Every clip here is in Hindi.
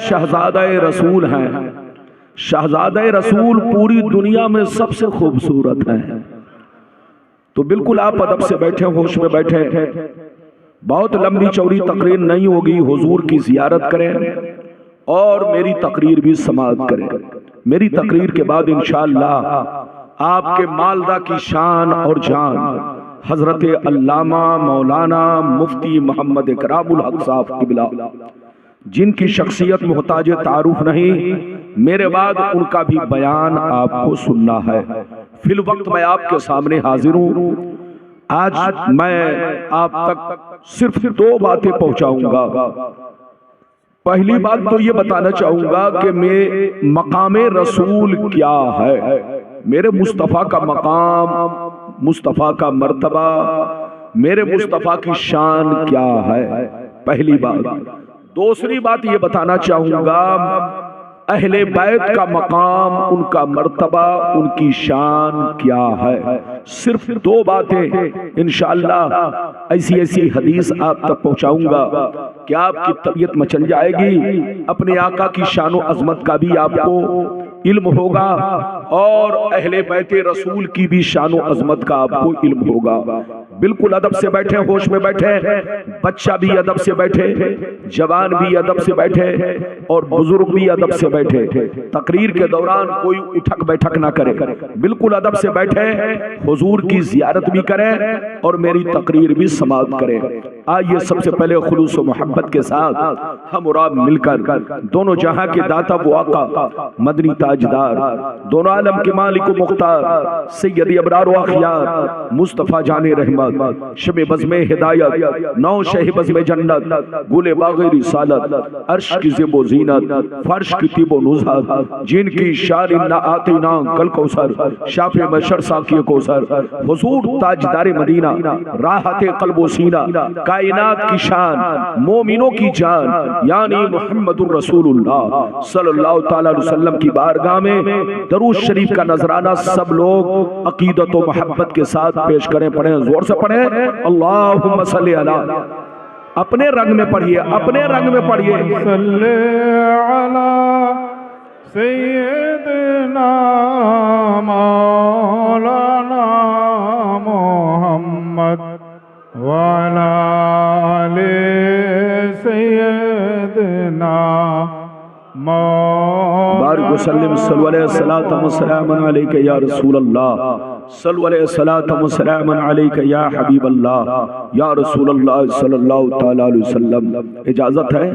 शहजादा रसूल हैं। शहजादा रसूल पूरी दुनिया में सबसे खूबसूरत हैं। तो बिल्कुल आप अदब से बैठे, होश में बैठे। बहुत लंबी चौड़ी तकरीर नहीं होगी, हुजूर की जियारत करें और मेरी तकरीर भी समाअत करें। मेरी तकरीर के बाद इंशाअल्लाह आपके मालदा की शान और जान हजरत अल्लामा मौलाना मुफ्ती मोहम्मद इकरामुल हक साहब किबला, जिनकी शख्सियत मुहताज तारुफ नहीं, मेरे बाद उनका भी बयान आपको सुनना है। फिल वक्त मैं आपके सामने हाजिर हूँ। आज मैं आप तक सिर्फ दो बातें पहुंचाऊंगा। पहली बात तो ये बताना चाहूंगा कि मैं मकामे रसूल क्या है, मेरे मुस्तफ़ा का मकाम, मुस्तफ़ा का मर्तबा, मेरे मुस्तफ़ा की शान क्या है, पहली बात। दूसरी बात ये बताना चाहूंगा अहले बैत का मकाम, उनका मर्तबा, उनकी शान क्या है। सिर्फ दो बातें इंशाअल्लाह, ऐसी ऐसी हदीस आप तक पहुंचाऊंगा कि आपकी तबीयत मचल जाएगी। अपने आका की शान और अजमत का भी आपको इल्म होगा और अहले बैत रसूल की भी शान और अजमत का आपको इल्म होगा। बिल्कुल अदब से बैठे, होश में बैठे। बच्चा भी अदब से बैठे, जवान भी अदब से बैठे और बुजुर्ग भी अदब से बैठे। तकरीर के दौरान कोई उठक बैठक ना करे, बिल्कुल अदब से बैठे, हुजूर की जियारत भी करें और मेरी तकरीर भी समाअत करें। आइए सबसे पहले खुलूस व मोहब्बत के साथ हम और आप मिलकर दोनों जहां के दाता वो आका, मदनी ताजदार, दोनों आलम के मालिक व मुख्तार सैयद अबरार व अखियार मुस्तफ़ा जाने रहमत, शब बज़्म हिदायत, नौ शह बज़्म जन्नत, गुले बाग़े रिसालत, अर्श की ज़ेबो ज़ीनत, फर्श की तिबो नुज़हत, जिनकी शान ना आतीना कल कौसर, शाफ़े मशर साक़ी कौसर, हुज़ूर ताजदार मदीना, राहते क़ल्ब व सीना, कायनात की शान, मोमिनों की जान, यानी मुहम्मदुर रसूलुल्लाह सल्लल्लाहु तआला अलैहि वसल्लम की बारगाह में दरूद शरीफ का नजराना सब लोग अकीदत व मोहब्बत के साथ पेश करें। पढ़ें, जोर से पढ़ें, अल्लाहुम्मा सल्ली अला, अपने रंग में पढ़िए, अपने रंग में पढ़िए। सल्ले अला सय्यदना मौलाना मोहम्मद व अला आले सय्यदना बारिक वसल्लिम सल्लल्लाहु अलैहि वसल्लम अलैका या रसूल अल्लाह, सल्लल्लाहु अलैहि वसल्लम अलैका या हबीब अल्लाह, या रसूल अल्लाह सल्लल्लाहु तआला अलैहि वसल्लम। इजाजत है,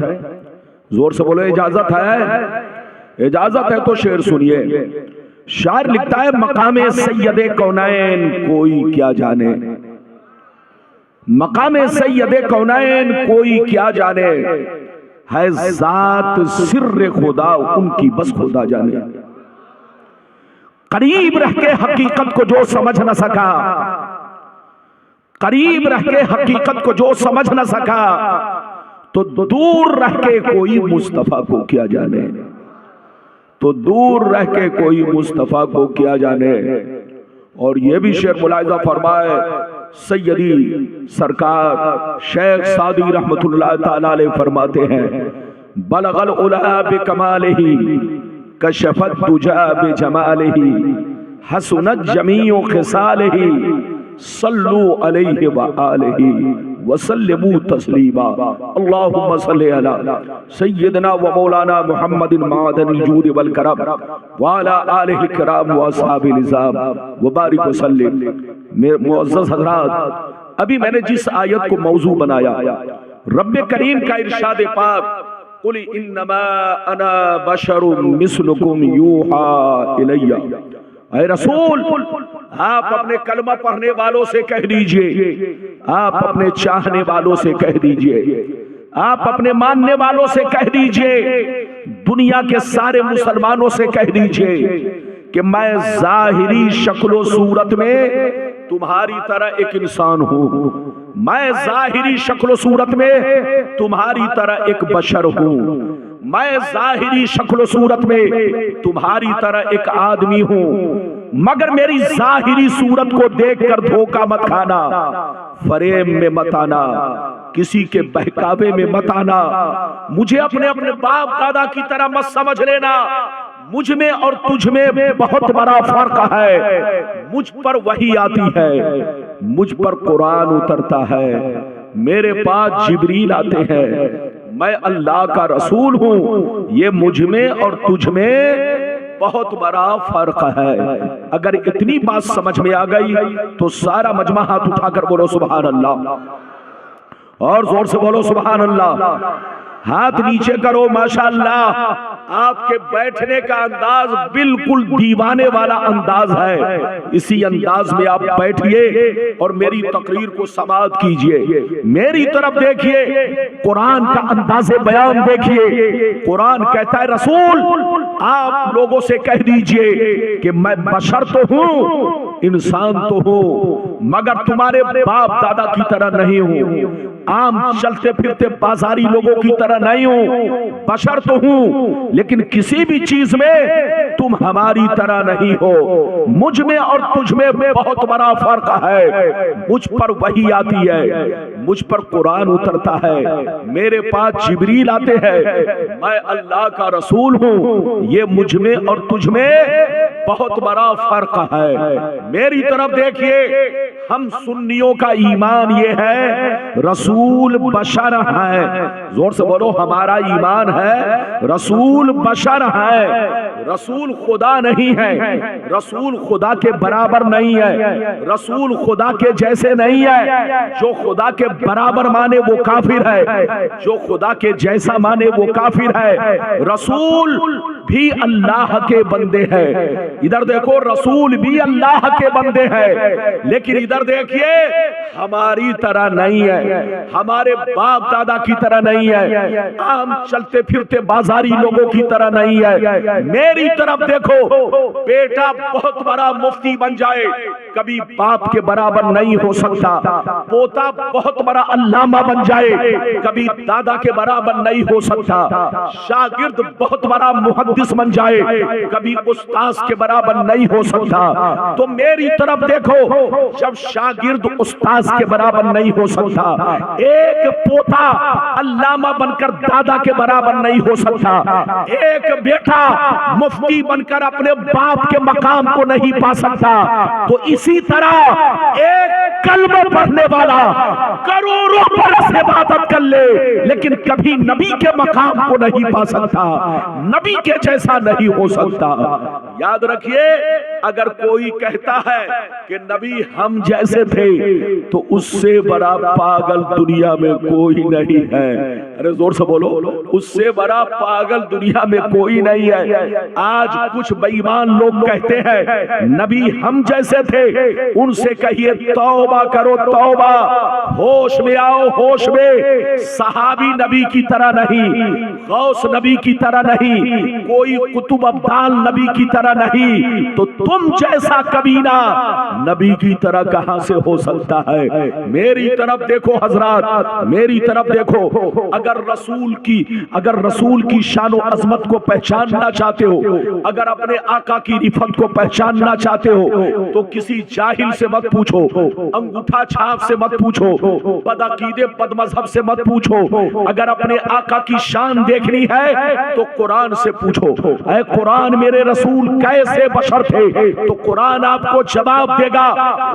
जोर से बोलो इजाजत है। इजाजत है तो शेर सुनिए। शायर लिखता है, मकामे सैयदे कौनैन कोई क्या जाने, मकामे सैयदे कौनैन कोई क्या जाने, है जात सिर्र खुदा उनकी बस खुदा जाने। करीब रह के हकीकत को जो समझ न सका, करीब रह के हकीकत को जो समझ न सका, तो दूर रह के कोई मुस्तफा को क्या जाने, तो दूर रह के कोई मुस्तफा को क्या जाने। और ये भी शेर मुलाहिजा फरमाए सैयदी सरकार शेख सादी रहमतुल्लाह ताला अलैह फरमाते हैं, बलगल उला बिकमालिही कशफत दुजा बिजमालिही हसनत जमीउ खिसालिही सल्लु अलैहि व आलिही वसल्लिमू तस्लीमा। अल्लाहुम्मा सल्ली अला सय्यदना व मौलाना मुहम्मदिन मादनी जूद वल करम व अला आलिहि किराम व असहाबिल निज़ाम व बारिक व सल्लिम। मेरे मुअज़्ज़ज़ हज़रात, अभी मैंने जिस आयत को मौजू बनाया, रब्बे करीम का इरशाद पाक, कुल इन्नमा अना बशरुम मिस्लुकुम यूहा इलैया। ऐ रसूल, आप अपने कलमा पढ़ने वालों से कह दीजिए, आप अपने चाहने वालों से कह दीजिए, आप अपने मानने वालों से कह दीजिए, दुनिया के सारे मुसलमानों से कह दीजिए कि मैं जाहिरी शक्लो सूरत में तुम्हारी तरह एक इंसान हूं, मैं जाहिरी शक्लो सूरत में तुम्हारी तरह एक बशर हूं, मैं जाहिरी शक्ल सूरत में तुम्हारी तरह एक आदमी हूं, मगर मेरी जाहिरी सूरत को देखकर धोखा मत खाना, फरेब में मत आना, किसी के बहकावे में मत आना, मुझे अपने अपने बाप दादा की तरह मत समझ लेना। मुझ में और तुझ में बहुत बड़ा फर्क है। मुझ पर वही आती है, मुझ पर कुरान उतरता है, मेरे पास जिब्रील आते हैं, मैं अल्लाह का रसूल हूं। ये मुझ में और तुझ में बहुत बड़ा फर्क है। अगर इतनी बात समझ में आ गई तो सारा मजमा हाथ उठाकर बोलो सुभान अल्लाह, और जोर से बोलो सुभान अल्लाह। हाथ नीचे करो। माशाअल्लाह, आपके बैठने का अंदाज बिल्कुल दीवाने वाला अंदाज है। इसी अंदाज में आप बैठिए और मेरी तकरीर को समाअत कीजिए। मेरी तरफ देखिए, कुरान का अंदाज़े बयान देखिए। कुरान कहता है रसूल आप लोगों से कह दीजिए कि मैं बशर तो हूं, इंसान तो हूं, मगर तुम्हारे बाप दादा की तरह नहीं हूं, आम चलते फिरते बाजारी लोगों की तरह नहीं हूं। बशर तो हूं, लेकिन किसी भी चीज में तुम हमारी तरह नहीं हो। मुझ में और तुझ में बहुत बड़ा फर्क है। मुझ पर वही आती है, मुझ पर कुरान उतरता है, मेरे पास जिब्रील आते हैं, मैं अल्लाह का रसूल हूं। ये मुझ में और तुझ में बहुत बड़ा फर्क है। मेरी तरफ देखिए, हम सुन्नियों का ईमान ये है रसूल बशर है। जोर से बोलो, हमारा ईमान है रसूल बशर है। रसूल खुदा नहीं है, रसूल खुदा के बराबर नहीं है, रसूल खुदा के जैसे नहीं है। जो खुदा के बराबर माने वो काफिर है, जो खुदा के जैसा माने वो काफिर है। रसूल भी अल्लाह के बंदे हैं। इधर देखो, रसूल भी अल्लाह के बंदे हैं, लेकिन इधर देखिए हमारी तरह नहीं है, हमारे बाप दादा की तरह नहीं है, आम चलते फिरते बाजारी लोगों की तरह नहीं है। मेरी तरफ देखो, बेटा बहुत बड़ा मुफ्ती बन जाए कभी बाप के बराबर नहीं हो सकता। पोता बहुत बड़ा अल्लामा बन जाए कभी दादा के बराबर नहीं हो सकता। शागिर्द बहुत बड़ा मुहद्दिस बन जाए कभी उस्ताद के बराबर नहीं हो सकता। तो मेरी तरफ देखो, जब शागिर्द उस्ताद के बराबर नहीं हो सकता, एक पोता अल्लामा बनकर दादा के बराबर नहीं हो सकता, एक बेटा मुफ्ती बनकर अपने बाप के मकाम को नहीं पा सकता, तो इसी तरह एक कलमा पढ़ने वाला करोड़ों बरस इबादत कर ले, लेकिन कभी नबी के मकाम को नहीं पा सकता, नबी के जैसा नहीं हो सकता। याद रखिए, अगर कोई कहता है कि नबी हम जैसे थे, तो उससे बड़ा पागल दुनिया में कोई नहीं है। अरे जोर से बोलो, उससे बड़ा पागल दुनिया में कोई नहीं है। आज कुछ बेईमान लोग कहते हैं नबी हम जैसे थे, उनसे कहिए तौबा करो तौबा, होश में आओ होश में। सहाबी नबी की तरह नहीं, गौस नबी की तरह नहीं, कोई कुतुब अब्दाल नबी की तरह नहीं, तो तुम जैसा कबीना नबी की तरह कहां से हो सकता है। मेरी तरफ देखो हजरात, मेरी तरफ देखो। अगर रसूल की शानो अजमत को पहचानना चाहते हो, अगर अपने आका की रिफत को पहचानना चाहते हो, तो किसी जाहिल से मत पूछो, अंगूठा छाप से मत पूछो, बदअकीदे बदमजहब से मत पूछो। अगर अपने आका की शान देखनी है तो कुरान से पूछो, ऐ कुरान मेरे रसूल कैसे बशर थे, तो कुरान आपको जवाब देगा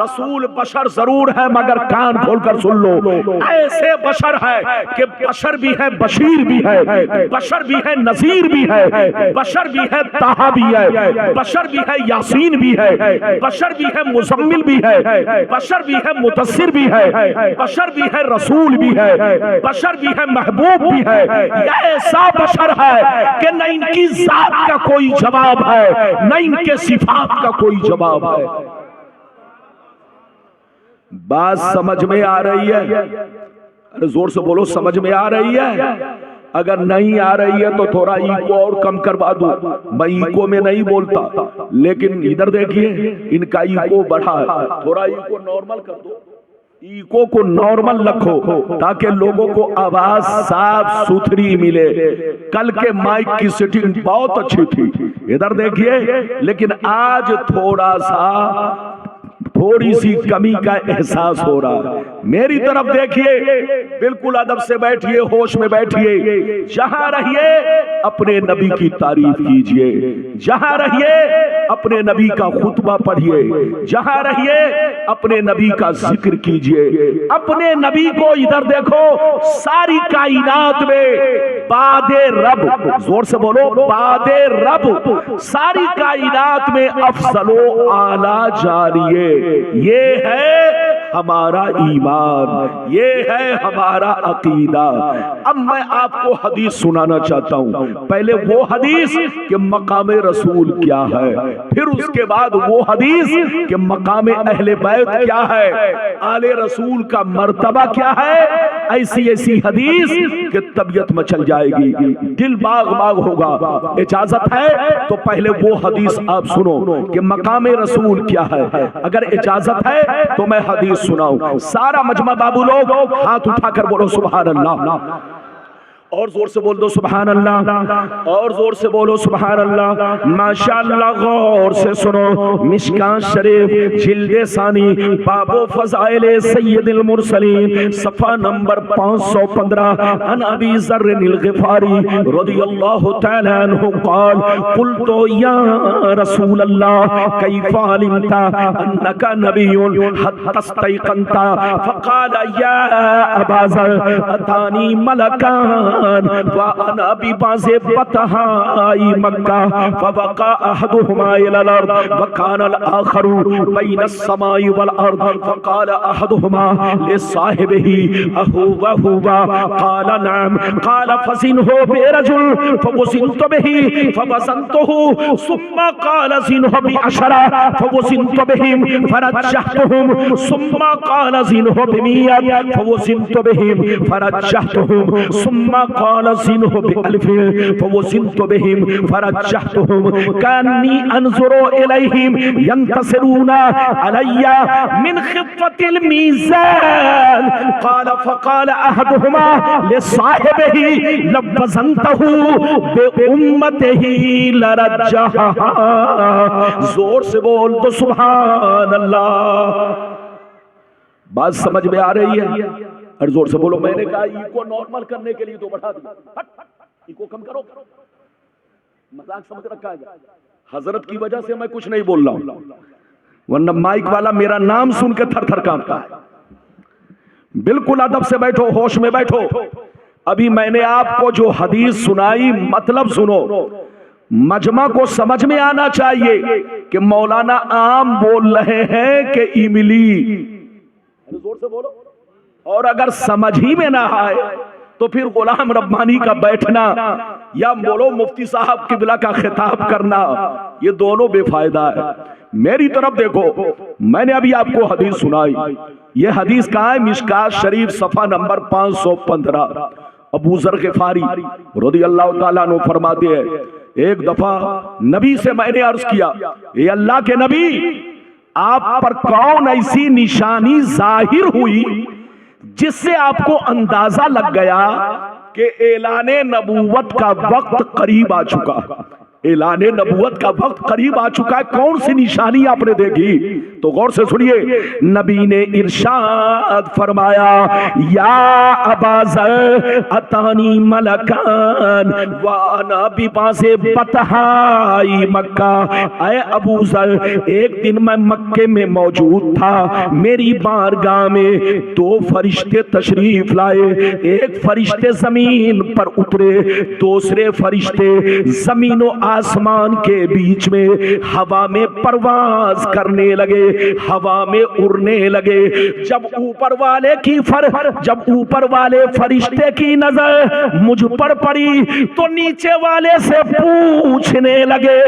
रसूल बशर जरूर है, मगर कान खोलकर सुन लो, ऐसे बशर है कि बशर भी है बशीर भी है, बशर भी है नजीर भी है, बशर भी है ताहा भी है, बशर भी है यासीन भी है, बशर भी है मुजम्मिल भी है, बशर भी है मुतस्सिर भी है, बशर भी है रसूल भी है, बशर भी है महबूब भी है। ऐसा बशर है कि न इनकी जात का कोई जवाब है, न इनके सिफात का कोई जवाब है। बात समझ में आ रही है? अरे जोर से बोलो, समझ में आ रही है? अगर नहीं आ रही है तो थोड़ा इको और कम करवा दो। मैं इको में नहीं बोलता, लेकिन इधर देखिए इनका इको बढ़ा है, थोड़ा इको नॉर्मल कर दो। इको को नॉर्मल रखो ताकि लोगों को आवाज साफ सुथरी मिले। कल के माइक की सेटिंग बहुत अच्छी थी, इधर देखिए, लेकिन आज थोड़ा सा थोड़ी सी कमी का एहसास हो रहा है। मेरी तरफ देखिए, बिल्कुल अदब से बैठिए, होश में बैठिए। जहां रहिए अपने नबी की तारीफ कीजिए, जहां रहिए अपने नबी का खुतबा पढ़िए, जहां रहिए अपने नबी का जिक्र कीजिए। अपने नबी को इधर देखो, सारी कायनात में बादे रब, जोर से बोलो, बादे रब, सारी कायनात में अफजलो आला जारिए। ये है हमारा ईमान, ये है हमारा अकीदा। अब मैं आपको हदीस सुनाना चाहता हूं। पहले वो हदीस कि मकाम रसूल क्या है, फिर उसके बाद वो हदीस कि मकाम अहले बैत क्या है, आले रसूल का मर्तबा क्या है। ऐसी ऐसी हदीस कि तबीयत मचल जाएगी, दिल बाग बाग होगा। इजाजत है तो पहले वो हदीस आप सुनो कि मकाम रसूल क्या है। अगर इजाजत है तो मैं हदीस सुनाऊं। सारा मजमा बाबू लोग हाथ उठाकर बोलो सुभान अल्लाह, और जोर से बोल दो सुभान अल्लाह, और जोर से बोलो सुभान अल्लाह। माशाअल्लाह, गौर से सुनो। मिशकात शरीफ जिल्दे सानी बाबो फज़ाइले सय्यदुल मुरसलीन सफ़ा नंबर 515 अन अबी ज़र्रिल गिफ़ारी रज़ियल्लाहु तआला अन्हु क़ाल क़ुल्तु या रसूल अल्लाह कैफ़ा अलिमता अन्नका नबियुन हत्ता इस्तयक़नता फ़क़ाल या अबा ज़र अतानी मलकान वाना बिबाज़े बतहाई मक्का फवक़ा अहदुहुमा इलल अर्द वकान अल आखरु बैन अस्समाई वल अर्द फक़ाल अहदुहुमा लिसाहिबिही अहुवा हुवा क़ाल नअम क़ाल फ़ज़िनहु बिरजुल फ़वज़िनतु बिही फ़वज़नतुहु सुम्मा क़ाल ज़िनहु बिअशरा फ़वज़िनतु बिहिम फ़रज्जहतुहुम सुम्मा क़ाल ज़िनहु बिमियत फ़वज़िनतु बिहिम फ़रज्जहतुहुम सुम्मा क़ाल ज़िनहु बिअल्फ़िन फ़वज़िनतु बिहिम फ़रज्जहतुहुम कान्नी अनज़ुरु इलैहिम यंतसिरूना अलैया मिन ख़िफ़्फ़तिल मीज़ान क़ाल फ़क़ाल अहदुहुमा लिसाहिबिही लवज़नतहु बिउम्मतिही लरज्जहा। जोर से बोल दो सुभान अल्लाह। बात समझ में आ रही है? और जोर से बोलो। मैंने कहा इको नॉर्मल करने के लिए तो बढ़ा दिया, इको कम करो, मजाक समझ रखा है। हजरत की वजह से मैं कुछ नहीं बोल रहा हूं, वरना माइक वाला मेरा नाम सुन के थर थर कांपता है। बिल्कुल अदब से बैठो, होश में बैठो। अभी मैंने आपको जो हदीस सुनाई, मतलब सुनो, मजमा को समझ में आना चाहिए कि मौलाना आम बोल रहे हैं कि इमली। जोर से बोलो। और अगर समझ ही में ना आए तो फिर गुलाम रब्बानी का बैठना या बोलो मुफ्ती साहब किबला का खिताब करना, ये दोनों बेफायदा है। मेरी तरफ देखो, मैंने अभी आपको हदीस सुनाई। ये हदीस कहाँ है? मिशकात शरीफ सफा नंबर 515। अबू ज़र ग़िफ़ारी रज़ियल्लाहु ताला अन्हु फरमाते हैं, एक दफा नबी से मैंने अर्ज किया, ये अल्लाह के नबी, आप पर कौन ऐसी निशानी जाहिर हुई जिससे आपको अंदाजा लग गया कि ऐलाने नबूवत का वक्त करीब आ चुका, ऐलाने नबूवत का वक्त करीब आ चुका है? कौन सी निशानी आपने देखी? तो गौर से सुनिए। नबी ने इरशाद फरमाया, या अबा ज़र अतानी मलकान व अना बिबाज़े बतहाई मक्का। ऐ अबू ज़र, एक दिन मैं मक्के में मौजूद था, मेरी बारगाह में दो फरिश्ते तशरीफ लाए। एक फरिश्ते जमीन पर उतरे, दूसरे फरिश्ते जमीन आसमान के बीच में हवा में परवाज करने लगे, हवा में उड़ने लगे। जब ऊपर वाले फरिश्ते की नजर मुझ पर पड़ी तो नीचे वाले से पूछने लगे,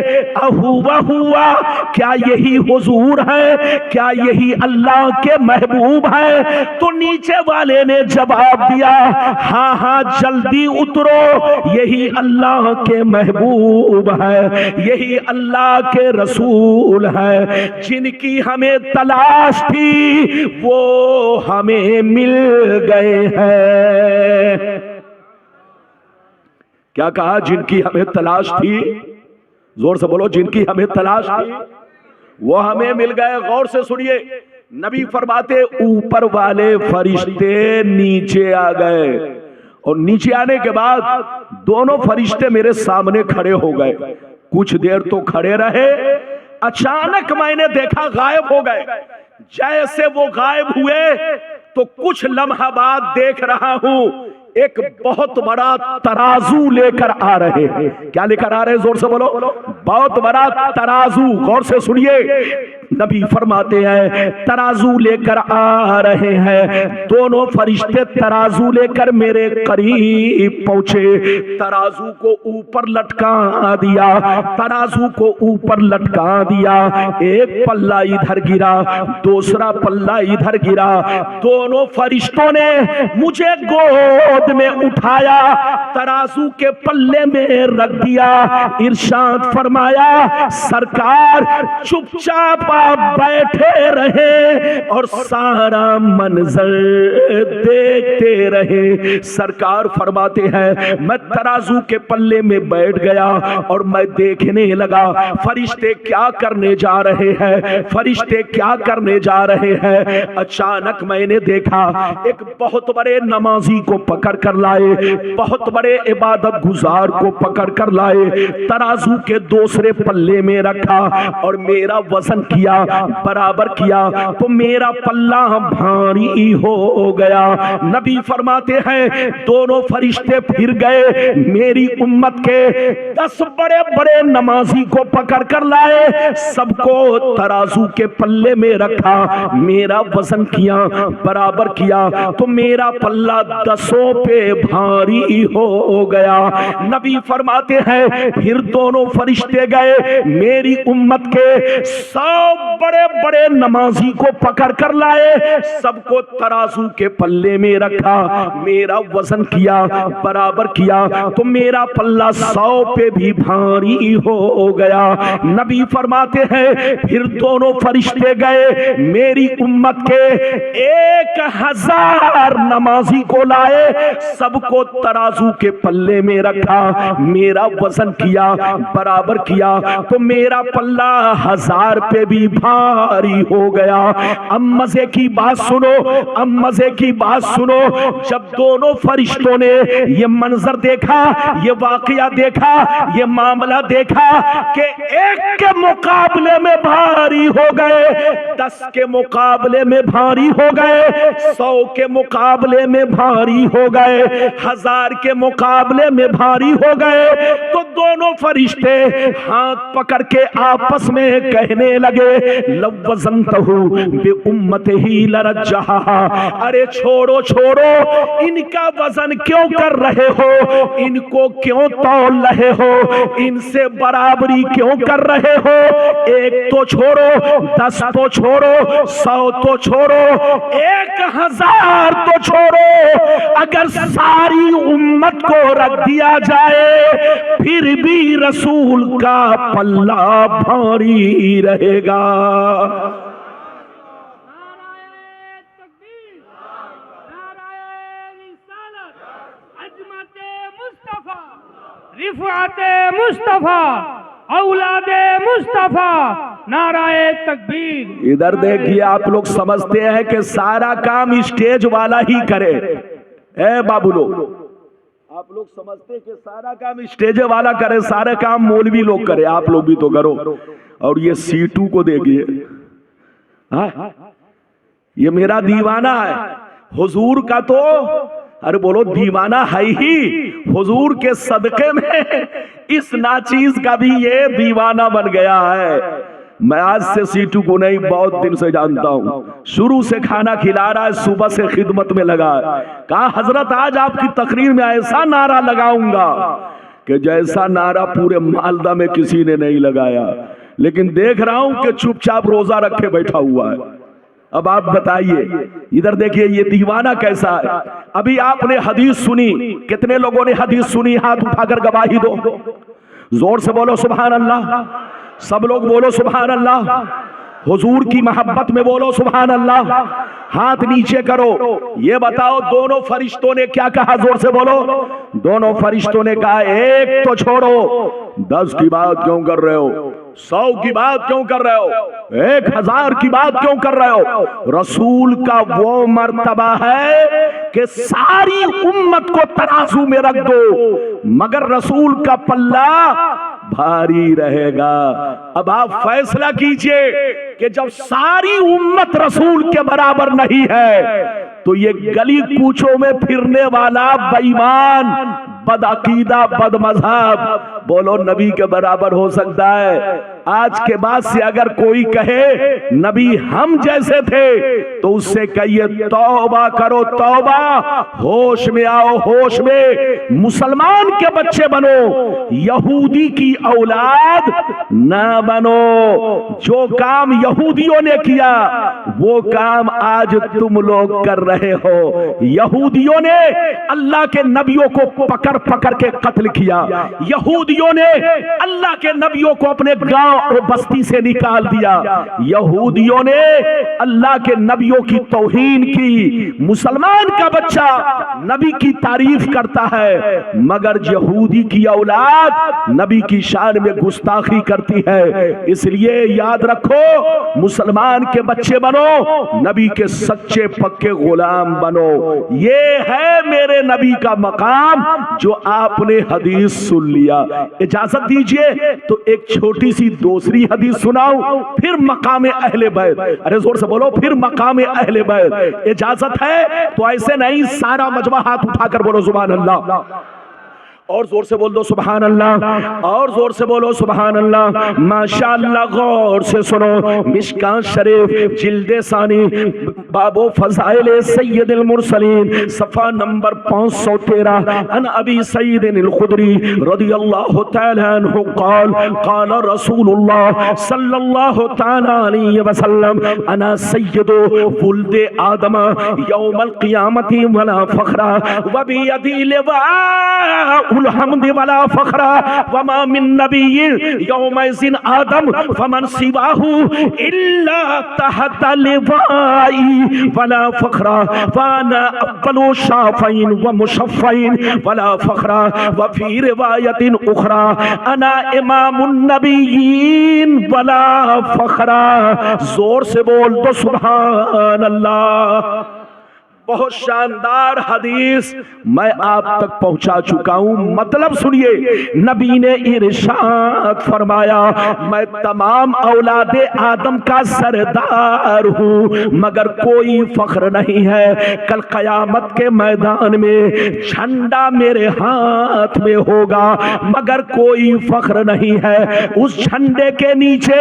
अहुवा हुआ, क्या यही हुजूर है? क्या यही अल्लाह के महबूब है? तो नीचे वाले ने जवाब दिया, हाँ हाँ जल्दी उतरो, यही अल्लाह के महबूब है, यही अल्लाह के रसूल है। जिनकी हमें तलाश थी वो हमें मिल गए हैं। क्या कहा? जिनकी हमें तलाश थी, जोर से बोलो, जिनकी हमें तलाश थी वो हमें मिल गए। गौर से सुनिए, नबी फरमाते ऊपर वाले फरिश्ते नीचे आ गए और नीचे आने के बाद दोनों फरिश्ते मेरे सामने खड़े हो गए। कुछ देर तो खड़े रहे, अचानक मैंने देखा गायब हो गए। जैसे वो गायब हुए तो कुछ लम्हा बाद देख रहा हूं एक बहुत बड़ा तराजू लेकर आ रहे हैं। क्या लेकर आ रहे हैं? जोर से बोलो। बहुत बड़ा तराजू। गौर से सुनिए, नबी फरमाते हैं तराजू लेकर आ रहे हैं। दोनों फरिश्ते तराजू लेकर मेरे करीब पहुंचे। तराजू को ऊपर लटका दिया, तराजू को ऊपर लटका दिया। एक पल्ला इधर गिरा, दूसरा पल्ला इधर गिरा। दोनों फरिश्तों ने मुझे गोद में उठाया, तराजू के पल्ले में रख दिया। इरशाद फरमाया सरकार चुपचाप आप बैठे रहे और सारा मंजर देखते रहे। सरकार फरमाते हैं मैं तराजू के पल्ले में बैठ गया और मैं देखने लगा फरिश्ते क्या करने जा रहे हैं, फरिश्ते क्या करने जा रहे हैं। अचानक मैंने देखा एक बहुत बड़े नमाजी को पकड़ कर लाए, बहुत बड़े इबादत गुजार को पकड़ कर लाए, तराजू के दूसरे पल्ले में रखा और मेरा वजन किया, बराबर किया तो मेरा पल्ला भारी हो गया। नबी फरमाते हैं दोनों फरिश्ते फिर गए, मेरी उम्मत के 10 बड़े बड़े नमाजी को पकड़ कर लाए, सबको तराजू के पल्ले में रखा, मेरा वजन किया, बराबर किया तो मेरा पल्ला 10 पे भारी हो गया। नबी फरमाते हैं फिर दोनों फरिश्ते गए, मेरी उम्मत के 100 बड़े बड़े नमाजी को पकड़ कर लाए, सबको तराजू के पल्ले में रखा, मेरा वजन किया, बराबर किया तो मेरा पल्ला 100 पे भी भारी हो गया। नबी फरमाते हैं फिर दोनों फरिश्ते गए, मेरी उम्मत के 1000 नमाजी को लाए, सबको तराजू के पल्ले में रखा, मेरा वजन किया, बराबर किया तो मेरा पल्ला 1000 पे भी भारी हो गया। अब मजे की बात सुनो, अब मजे की बात सुनो, जब दोनों फरिश्तों ने ये मंजर देखा, ये वाकया देखा, ये मामला देखा कि एक के मुकाबले में भारी हो गए, 10 के मुकाबले में भारी हो गए, 100 के मुकाबले में भारी हो गए, 1000 के मुकाबले में भारी हो गए, तो दोनों फरिश्ते हाथ पकड़ के आपस में कहने लगे लवज़नतहु बिउम्मतिही लरज्जहा, अरे छोड़ो छोड़ो, इनका वजन क्यों कर रहे हो, इनको क्यों तौल रहे हो, इनसे बराबरी क्यों कर रहे हो, 1 तो छोड़ो, 10 तो छोड़ो, 100 तो छोड़ो, 1000 तो छोड़ो, अगर सारी उम्मत को रख दिया जाए फिर भी रसूल का पल्ला भारी रहेगा। रिफ़ाते मुस्तफा, औलादे मुस्तफा, नाराए तकबीर। इधर देखिए, आप लोग समझते हैं कि सारा काम स्टेज वाला ही करे। ए बाबू लोग, आप लोग समझते हैं कि सारा काम स्टेज वाला करे, सारे काम मौलवी लोग करे, आप लोग भी तो करो। और ये सीटू को देखिए, ये मेरा दीवाना है, हुजूर का तो अरे बोलो दीवाना है ही, हुजूर के सदके में इस नाचीज का भी ये दीवाना बन गया है। मैं आज से सीटू को नहीं, बहुत दिन से जानता हूं, शुरू से खाना खिला रहा है, सुबह से खिदमत में लगा है। कहा हजरत आज आपकी तकरीर में ऐसा नारा लगाऊंगा कि जैसा नारा पूरे मालदा में किसी ने नहीं लगाया, लेकिन देख रहा हूं कि चुपचाप रोजा रखे बैठा हुआ है। अब आप बताइए, इधर देखिए ये दीवाना कैसा है। अभी आपने हदीस सुनी, कितने लोगों ने हदीस सुनी? हाथ उठाकर गवाही दो, जोर से बोलो सुभान अल्लाह, सब लोग बोलो सुभान अल्लाह, हुजूर की मोहब्बत में बोलो सुभान अल्लाह, हाथ नीचे करो। ये बताओ दोनों फरिश्तों ने क्या कहा? जोर से बोलो। दोनों फरिश्तों ने कहा 1 तो छोड़ो, 10 की बात क्यों कर रहे हो, 100 की बात क्यों कर रहे हो, 1000 की बात क्यों कर रहे हो? रसूल का वो मर्तबा है कि सारी उम्मत को तराजू में रख दो, मगर रसूल का पल्ला भारी रहेगा। अब आप फैसला कीजिए कि जब सारी उम्मत रसूल के बराबर नहीं है, तो ये गली कूचों में फिरने वाला बेईमान, बदअकीदा, बदमज़हब, बोलो नबी के बराबर हो सकता है? आज के बाद से अगर कोई कहे नबी हम जैसे थे, तो उससे कहिए तौबा करो, तौबा, होश में आओ, होश में। मुसलमान के बच्चे बनो, यहूदी की औलाद ना बनो। जो काम यहूदियों ने किया वो काम आज तुम लोग कर रहे हो। यहूदियों ने अल्लाह के नबियों को पकड़ पकड़ के कत्ल किया, यहूदियों ने अल्लाह के नबियों को अपने गांव और बस्ती से निकाल दिया, यहूदियों ने अल्लाह के नबियों की तौहीन की। मुसलमान का बच्चा नबी की तारीफ करता है, मगर यहूदी की औलाद नबी की शान में गुस्ताखी करती है। इसलिए याद रखो, मुसलमान के बच्चे बनो, नबी के सच्चे पक्के गुलाम बनो। ये है मेरे नबी का मकाम जो आपने हदीस सुन लिया। इजाजत दीजिए तो एक छोटी सी दूसरी हदीस सुनाऊं, फिर मकाम अहले बैत। अरे जोर से बोलो, फिर मकाम अहले बैत। इजाजत है तो ऐसे नहीं, सारा मजमा हाथ उठाकर बोलो सुभान अल्लाह, और जोर से बोल दो सुभान अल्लाह, और जोर से बोलो सुभान अल्लाह। माशाअल्लाह, गौर से सुनो, मिशकात शरीफ जिल्दे सानी बाबो फज़ाइल सय्यदुल मुरसलीन सफ़ा नंबर 513 अन अबी सईद अल खुदरी रदियल्लाहु तआला अन्हु क़ाल क़ाल रसूलुल्लाह सल्लल्लाहु तआला अलैहि वसल्लम अना सय्यदु वुल्दे आदम यौमल क़ियामति वला फ़ख्रा व बियदी लिवा हमद वला फखरा वमा मिन नबिय्यिन यौमइज़िन आदम फमन सिवाहु इल्ला तहत लिवाई वला फखरा वाना अव्वलु शाफ़ईन व मुशफ़्फ़ईन वला फखरा व फी रिवायतिन उखरा अना इमामुन नबिय्यीन वला फखरा। जोर से बोल दो सुभान अल्लाह। बहुत शानदार हदीस मैं आप तक पहुंचा चुका हूं, मतलब सुनिए। नबी ने इरशाद फरमाया, मैं तमाम औलादे आदम का सरदार हूं, मगर कोई फख्र नहीं है। कल कयामत के मैदान में झंडा मेरे हाथ में होगा, मगर कोई फख्र नहीं है। उस झंडे के नीचे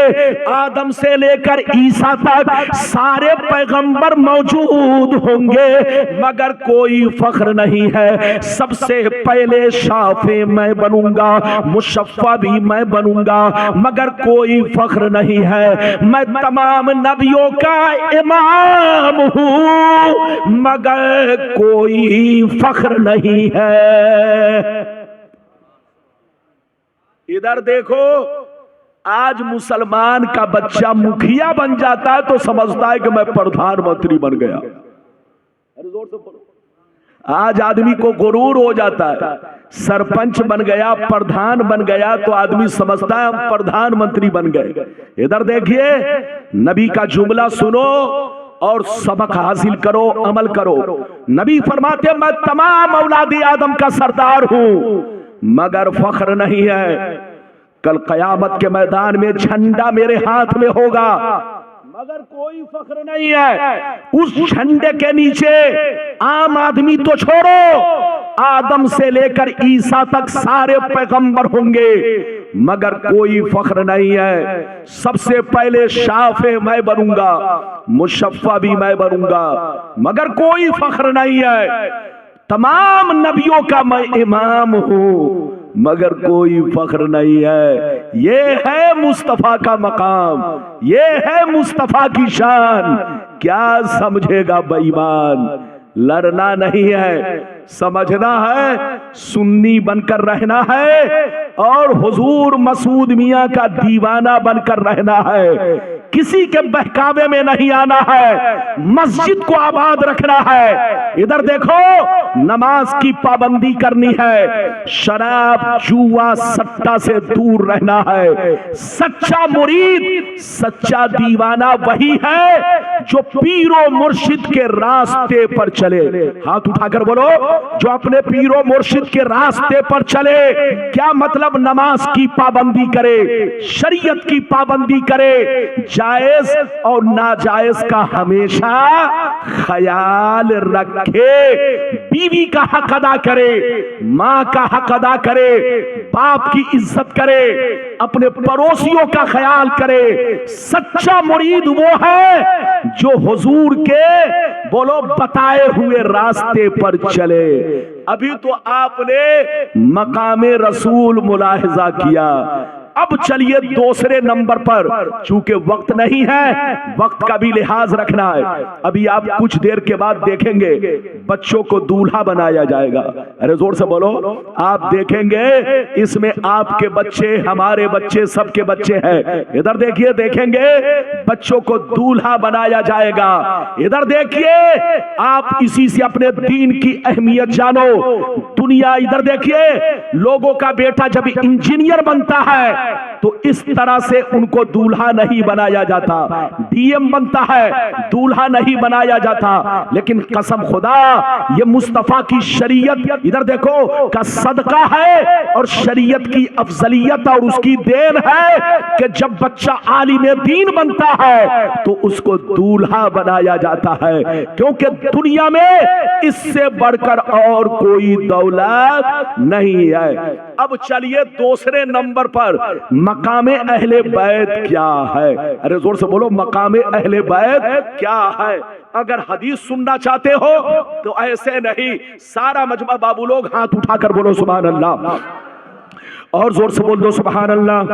आदम से लेकर ईसा तक सारे पैगंबर मौजूद होंगे, मगर कोई फख्र नहीं है। सबसे पहले शाफे मैं बनूंगा, मुशफ़्फ़ा भी मैं बनूंगा, मगर कोई फख्र नहीं है। मैं तमाम नबियों का इमाम हूं, मगर कोई फख्र नहीं है। इधर देखो, आज मुसलमान का बच्चा मुखिया बन जाता है तो समझता है कि मैं प्रधानमंत्री बन गया। आज आदमी को गुरूर हो जाता है, सरपंच बन गया, प्रधान बन गया तो आदमी समझता है हम प्रधानमंत्री बन गए। इधर देखिए, नबी का जुमला सुनो और सबक हासिल करो, अमल करो। नबी फरमाते, मैं तमाम औलादी आदम का सरदार हूं, मगर फख्र नहीं है। कल कयामत के मैदान में झंडा मेरे हाथ में होगा, मगर कोई फख्र नहीं है। उस झंडे के नीचे आम आदमी तो छोड़ो, आदम से लेकर ईसा तक सारे पैगंबर होंगे, मगर कोई फख्र नहीं है। सबसे पहले शाफे मैं बनूंगा, मुशफ़्फ़ा भी मैं बनूंगा, मगर कोई फख्र नहीं है। तमाम नबियों का मैं इमाम हूं, मगर कोई फख्र नहीं है। ये है मुस्तफा का मकाम, ये है मुस्तफा की शान। क्या समझेगा बेईमान? लड़ना नहीं है, समझना है, सुन्नी बनकर रहना है और हुजूर मसूद मियां का दीवाना बनकर रहना है। किसी के बहकावे में नहीं आना है, मस्जिद को आबाद रखना है। इधर देखो, नमाज की पाबंदी करनी है, शराब जुआ सट्टा से दूर रहना है। सच्चा मुरीद, सच्चा दीवाना वही है जो पीरो मुर्शिद के रास्ते पर चले। हाथ उठाकर बोलो, जो अपने पीरो मुर्शिद के रास्ते पर चले। क्या मतलब? नमाज की पाबंदी करे, शरीयत की पाबंदी करे, जायज और नाजायज का हमेशा ख्याल रखे, बीवी का हक अदा करे, मां का हक अदा करे, बाप की इज्जत करे, अपने पड़ोसियों का ख्याल करे। सच्चा मुरीद वो है जो हुजूर के बोलो बताए हुए रास्ते पर चले। अभी तो आपने मकामे रसूल मुलाहिजा किया, अब चलिए दूसरे नंबर पर। चूंकि वक्त नहीं है, वक्त का भी लिहाज रखना है। अभी आप कुछ देर के बाद देखेंगे बच्चों को दूल्हा बनाया जाएगा। अरे जोर से बोलो, आप देखेंगे इसमें आपके बच्चे, हमारे बच्चे, सबके बच्चे हैं। इधर देखिए, देखेंगे बच्चों को दूल्हा बनाया जाएगा। इधर देखिए, आप इसी से अपने दीन की अहमियत जानो। दुनिया, इधर देखिए, लोगों का बेटा जब इंजीनियर बनता है तो इस तरह से उनको दूल्हा नहीं बनाया जाता। डीएम बनता है, दूल्हा नहीं बनाया जाता। लेकिन कसम खुदा, ये मुस्तफा की शरीयत, इधर देखो, का सदका है और शरीयत की अफजलियत और उसकी देन है कि जब बच्चा आलिम दीन बनता है तो उसको दूल्हा बनाया जाता है। क्योंकि दुनिया में इससे बढ़कर और कोई दौलत नहीं है। अब चलिए दूसरे नंबर पर, मकामे अहले बैत क्या है? अरे जोर से बोलो, मकामे अहले बैत क्या है? अगर हदीस सुनना चाहते हो तो ऐसे नहीं, सारा मजमा बाबू लोग हाथ उठाकर बोलो सुभान अल्लाह, और जोर से बोल दो सुभान अल्लाह,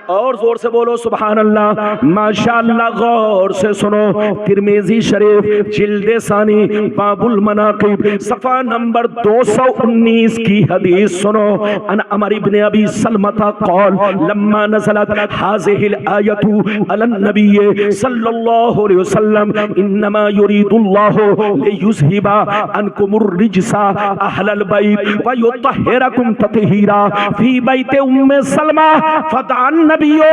और जोर से बोलो सुभान अल्लाह। माशाअल्लाह, गौर से सुनो, तिरमिजी शरीफ जिल्दे सानी बाबुल मनाकिब सफा नंबर 219 की हदीस सुनो। अन अमर इब्न अबी सलमता क़ाल लम्मा नज़लत हाज़िहिल आयतु अलन नबी सल्लल्लाहु अलैहि वसल्लम इन्नमा युरीदुल्लाहु लियुज़हिबा अनकुमुर रिजसा अहलल बैत व युतहिरकुम तत्हीरा फी बैत उम्मे सलमा फदान नबियो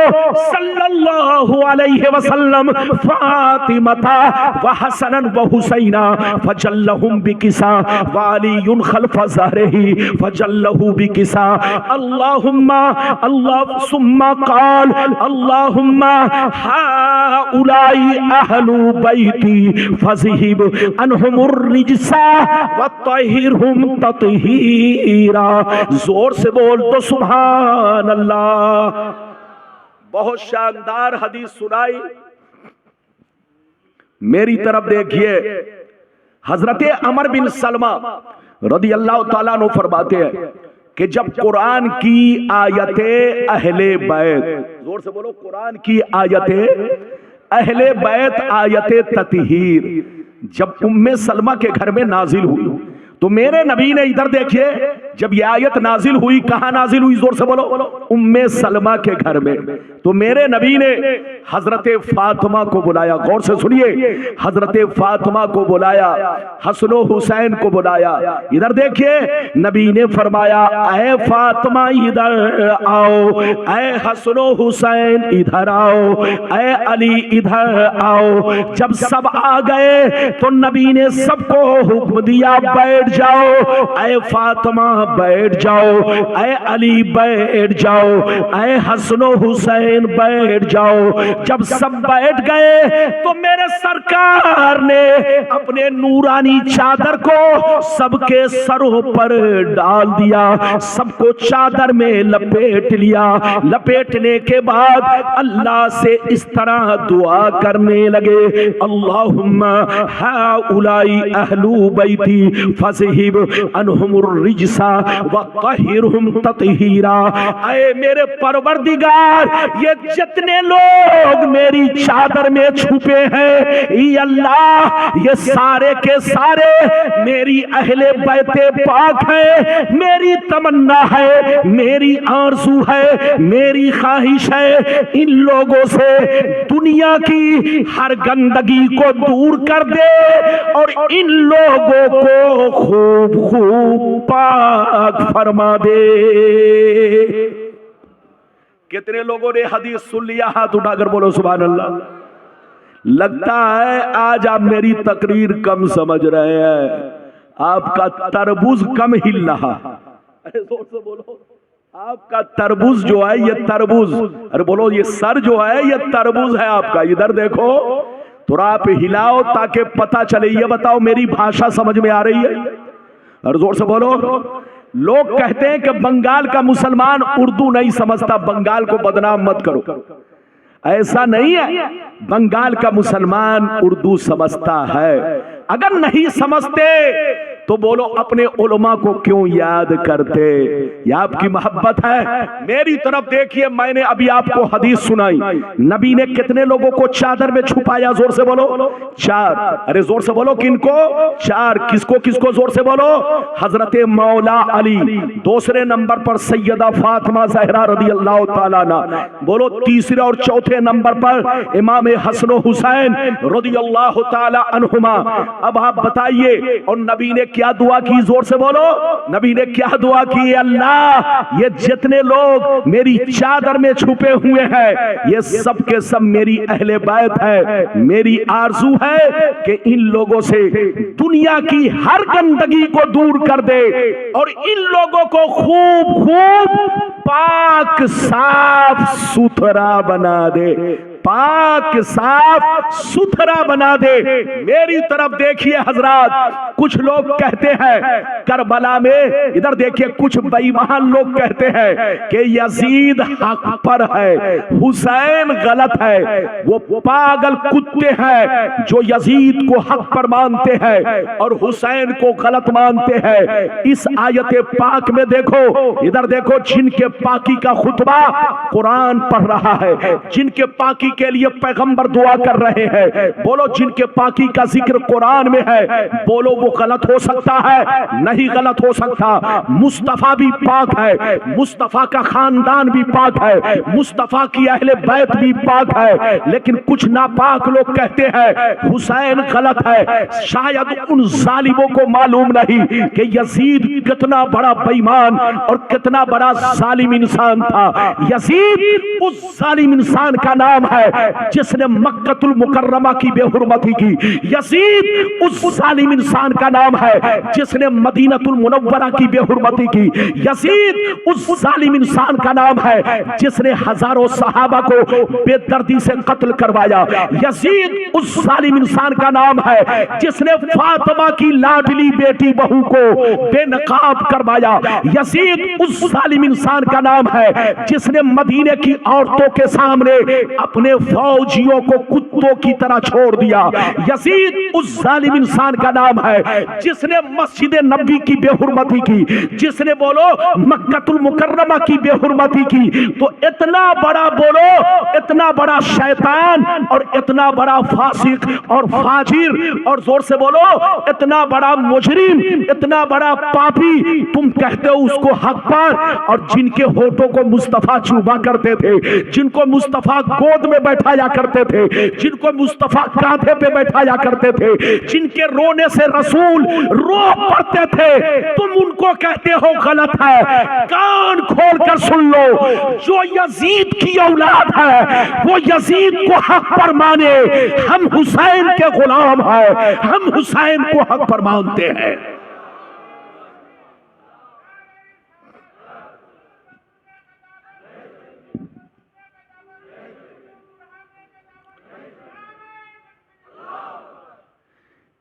सल्लल्लाहु अलैहि वसल्लम फातिमता व हसनन व हुसैना फजल्लहुम बिकिसा व अलीयुन खल्फ ज़हरिही फजल्लहु बिकिसा। अल्लाहुम्मा अल्लाह सुम्मा क़ाल अल्लाहुम्मा हाउलाई अहलु बैती फज़हिब अनहुमुर रिजसा व तहिरहुम तत्हीरा। जोर से बोल तो सुभान अल्लाह। बहुत शानदार हदीस सुनाई। मेरी तरफ देखिए, हजरते अमर बिन सलमा रदी अल्लाह ताला अन्हु फरमाते हैं कि जब कुरान की आयतें अहले बैत, जोर से बोलो, कुरान की आयतें अहले बैत, आयतें तत्हीर जब उम्मे सलमा के घर में नाजिल हुई तो मेरे नबी ने, इधर देखिए, जब ये आयत नाजिल हुई, कहां नाजिल हुई? जोर से बोलो, उम्मे सलमा के घर में। तो मेरे नबी ने हजरते फातिमा को बुलाया। गौर से सुनिए, हजरते फातिमा को बुलाया, हसनो हुसैन को बुलाया। इधर देखिए, नबी ने फरमाया, ऐ फातिमा इधर आओ, ऐ हसनो हुसैन इधर आओ, ऐ अली इधर आओ। जब सब आ गए तो नबी ने सबको हुक्म दिया, बैठ जाओ, ऐ फातिमा बैठ जाओ, ऐ अली बैठ जाओ, ऐ हसनो हुसैन बैठ जाओ। जब सब बैठ गए तो मेरे सरकार ने अपने नूरानी चादर को सबके सरों पर डाल दिया, सबको चादर में लपेट लिया। लपेटने के बाद अल्लाह से इस तरह दुआ करने लगे, अल्लाहुम्मा हाउलाई अहलु बैती फज़हिब अनहुमुर रिजसा व तहिरहुम ततहीरा। ऐ मेरे परवरदिगार, ये जितने लोग मेरी चादर में छुपे हैं, ये अल्लाह, ये सारे के सारे मेरी अहले बैते पाक है। मेरी तमन्ना है, मेरी आरज़ू है, मेरी ख्वाहिश है, इन लोगों से दुनिया की हर गंदगी को दूर कर दे और इन लोगों को खूब खूब पाक फरमा दे। कितने लोगों ने हदीस सुन लिया? हाथ उठाकर बोलो सुभान अल्लाह। लगता है आज आप मेरी तकरीर कम समझ रहे हैं, आपका तरबूज कम हिल रहा। अरे जोर से बोलो, आपका तरबूज जो है ये तरबूज, अरे बोलो ये सर जो है ये तरबूज है आपका। इधर देखो थोड़ा आप हिलाओ ताकि पता चले। ये बताओ मेरी भाषा समझ में आ रही है? और जोर से बोलो। लोग कहते हैं कि बंगाल का मुसलमान उर्दू नहीं समझता, बंगाल को बदनाम मत करो। ऐसा नहीं है, बंगाल का मुसलमान उर्दू समझता है। अगर नहीं समझते तो बोलो अपने उलमा को क्यों याद करते? ये आपकी मोहब्बत है। मेरी तरफ देखिए, मैंने अभी आपको हदीस सुनाई, नबी ने कितने लोगों को चादर में छुपाया? जोर से बोलो, 4। अरे जोर से बोलो, किनको? 4। किसको किसको? जोर से बोलो। हजरत मौला अली, दूसरे नंबर पर सैयदा फातिमा ज़हरा रदी अल्लाह ताला अन्हा, बोलो तीसरे और चौथे नंबर पर इमाम हसन हुसैन रदी अल्लाह ताला अन्हुमा। अब आप बताइए, और नबी ने क्या दुआ की? जोर से बोलो, नबी ने क्या दुआ की? अल्लाह, ये जितने लोग मेरी चादर में छुपे हुए हैं ये सब के सब मेरी अहले बैत है। मेरी आरजू है कि इन लोगों से दुनिया की हर गंदगी को दूर कर दे और इन लोगों को खूब खूब पाक साफ सुथरा बना दे, पाक साफ सुथरा बना दे। मेरी तरफ देखिए हजरात, कुछ लोग कहते हैं करबला में, इधर देखिए कुछ बेईमान लोग कहते हैं कि यजीद हक पर है, हुसैन गलत है। वो पागल कुत्ते हैं जो यजीद को हक पर मानते हैं और हुसैन को गलत मानते हैं। इस आयत पाक में देखो, इधर देखो, जिनके पाकी का खुतबा कुरान पढ़ रहा है, जिनके पाकी के लिए पैगंबर दुआ कर रहे हैं, बोलो जिनके पाकी का जिक्र कुरान में है, बोलो वो गलत हो सकता है? नहीं गलत हो सकता। मुस्तफा भी पाक है, मुस्तफा का खानदान भी पाक है, मुस्तफा की अहले बैत भी पाक है। लेकिन कुछ नापाक लोग कहते हैं हुसैन गलत है। शायद उन जालिमों को मालूम नहीं कि यजीद कितना बड़ा बेईमान और कितना बड़ा जालिम इंसान था। यजीद उस जालिम इंसान का नाम है जिसने मक्कतुल मुकर्रमा की बेहुरमती की। यजीद उस जालिम इंसान का नाम है जिसने मदीनतुल मुनव्वरा की बेहुरमती की। यजीद उस जालिम इंसान का नाम है जिसने हजारों सहाबा को बेदर्दी से कत्ल करवाया। यजीद उस जालिम इंसान का नाम है जिसने फातिमा की लाडली बेटी बहू को बेनकाब करवाया। यजीद उस जालिम इंसान का नाम है जिसने मदीने की औरतों के सामने अपने फौजियों को कुत्तों की तरह छोड़ दिया। यजीद उस जालिम इंसान का नाम है जिसने मस्जिद नबी की बेहुरमती की, जिसने बोलो मक्कतुल मुकर्रमा की बेहुरमती की। तो इतना बड़ा बोलो, इतना बड़ा शैतान और इतना बड़ा फासिक और फाजिर, और जोर से बोलो इतना बड़ा मुजरिम, इतना बड़ा पापी, तुम कहते हो उसको हक पर। और जिनके होठों को मुस्तफा चूमा करते थे, जिनको मुस्तफा गोद में बैठाया करते थे, जिनको मुस्तफा कांधे पे बैठाया करते थे, जिनके रोने से रसूल रो पड़ते थे, तुम उनको कहते हो गलत है। कान खोल कर सुन लो, जो यजीद की औलाद है वो यजीद को हक पर माने। हम हुसैन के गुलाम हैं, हम हुसैन को हक पर मानते हैं।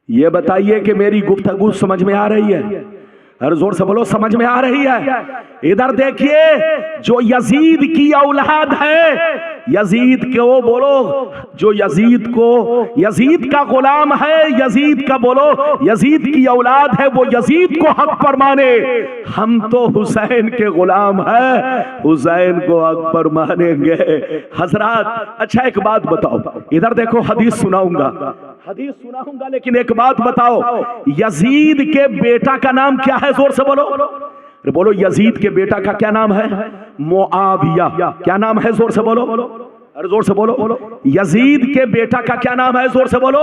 ये बताइए कि मेरी गुफ्तगू समझ में आ रही है? हर जोर से बोलो, समझ में आ रही है? इधर देखिए, जो यजीद की औलाद है यजीद को बोलो, जो यजीद का गुलाम है, यजीद का बोलो, यजीद की औलाद है, वो यजीद को हक पर माने। हम तो हुसैन के गुलाम है, हुसैन को हक पर मानेंगे। हजरात अच्छा एक बात बताओ, इधर देखो हदीस सुनाऊंगा, लेकिन एक बात बताओ, यजीद के बेटा का नाम क्या है? जोर से बोलो, यजीद के बेटा का क्या नाम है? मुआविया। क्या नाम है? जोर से बोलो, अरे जोर से बोलो, यजीद के बेटा का क्या नाम है? जोर से बोलो,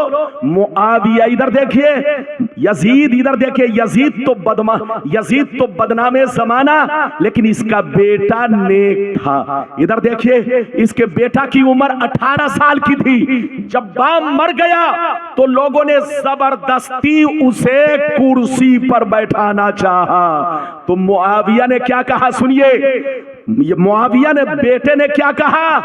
मुआविया। इधर देखिए यजीद, इधर देखिए यजीद तो बदनामे जमाना, लेकिन इसका बेटा नेक था। इधर देखिए इसके बेटा की उम्र 18 साल की थी। जब बाप मर गया तो लोगों ने जबरदस्ती उसे कुर्सी पर बैठाना चाहा। तो मुआविया ने क्या कहा? सुनिए, मुआविया ने बेटे ने क्या कहा?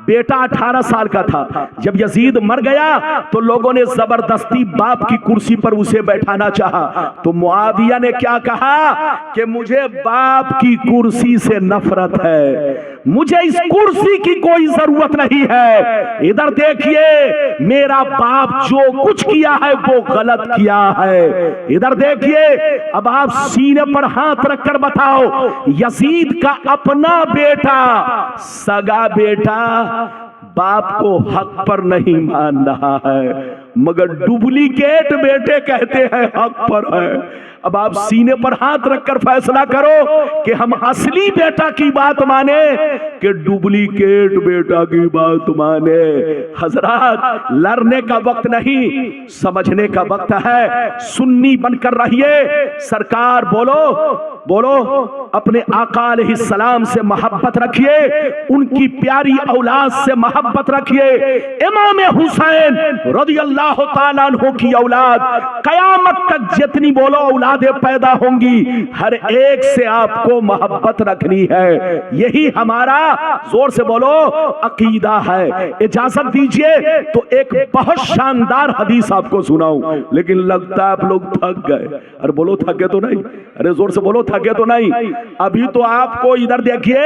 बेटा 18 साल का था, जब यजीद मर गया तो लोगों ने जबरदस्ती बाप की कुर्सी पर उसे बैठाना चाहा। तो मुआविया ने क्या कहा कि मुझे बाप की कुर्सी से नफरत है, मुझे इस कुर्सी की कोई जरूरत नहीं है। इधर देखिए मेरा बाप जो कुछ किया है वो गलत किया है। इधर देखिए, अब आप सीने पर हाथ रखकर बताओ, यजीद का अपना बेटा, सगा बेटा बाप को हक पर नहीं मान रहा है, मगर डुप्लीकेट बेटे कहते हैं हक पर है। अब आप सीने पर हाथ रखकर फैसला करो कि हम असली बेटा की बात माने कि डुप्लीकेट बेटा की बात माने। हजरात लड़ने का वक्त नहीं, समझने का वक्त है। सुन्नी बनकर रहिए। सरकार बोलो अपने आका अलैहिस्सलाम से मोहब्बत रखिए, उनकी प्यारी औलाद से मोहब्बत रखिए। इमाम हुसैन रज़ियल्लाहु ताला अन्हु की औलाद कयामत तक जितनी बोलो औलादें पैदा होंगी, हर एक से आपको मोहब्बत रखनी है। यही हमारा, जोर से बोलो, अकीदा है। इजाजत दीजिए तो एक बहुत शानदार हदीस आपको सुनाऊं, लेकिन लगता है आप लोग थक गए। अरे बोलो थके तो नहीं? अरे जोर से बोलो थके तो नहीं? अभी तो आपको इधर देखिए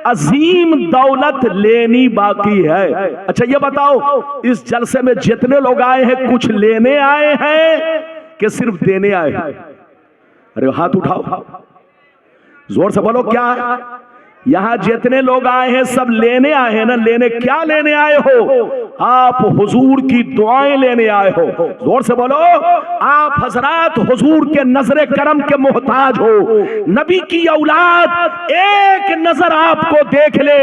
अजीम दौलत लेनी बाकी है। अच्छा ये बताओ, इस जलसे में जितने लोग आए हैं कुछ लेने आए हैं कि सिर्फ देने आए हैं? अरे हाथ उठाओ, जोर से बोलो। क्या यहां जितने लोग आए हैं सब लेने आए हैं ना? लेने क्या लेने आए हो? आप हुजूर की दुआएं लेने आए हो। जोर से बोलो, आप हजरात हुजूर के नजरे करम के मोहताज हो। नबी की औलाद एक नजर आपको देख ले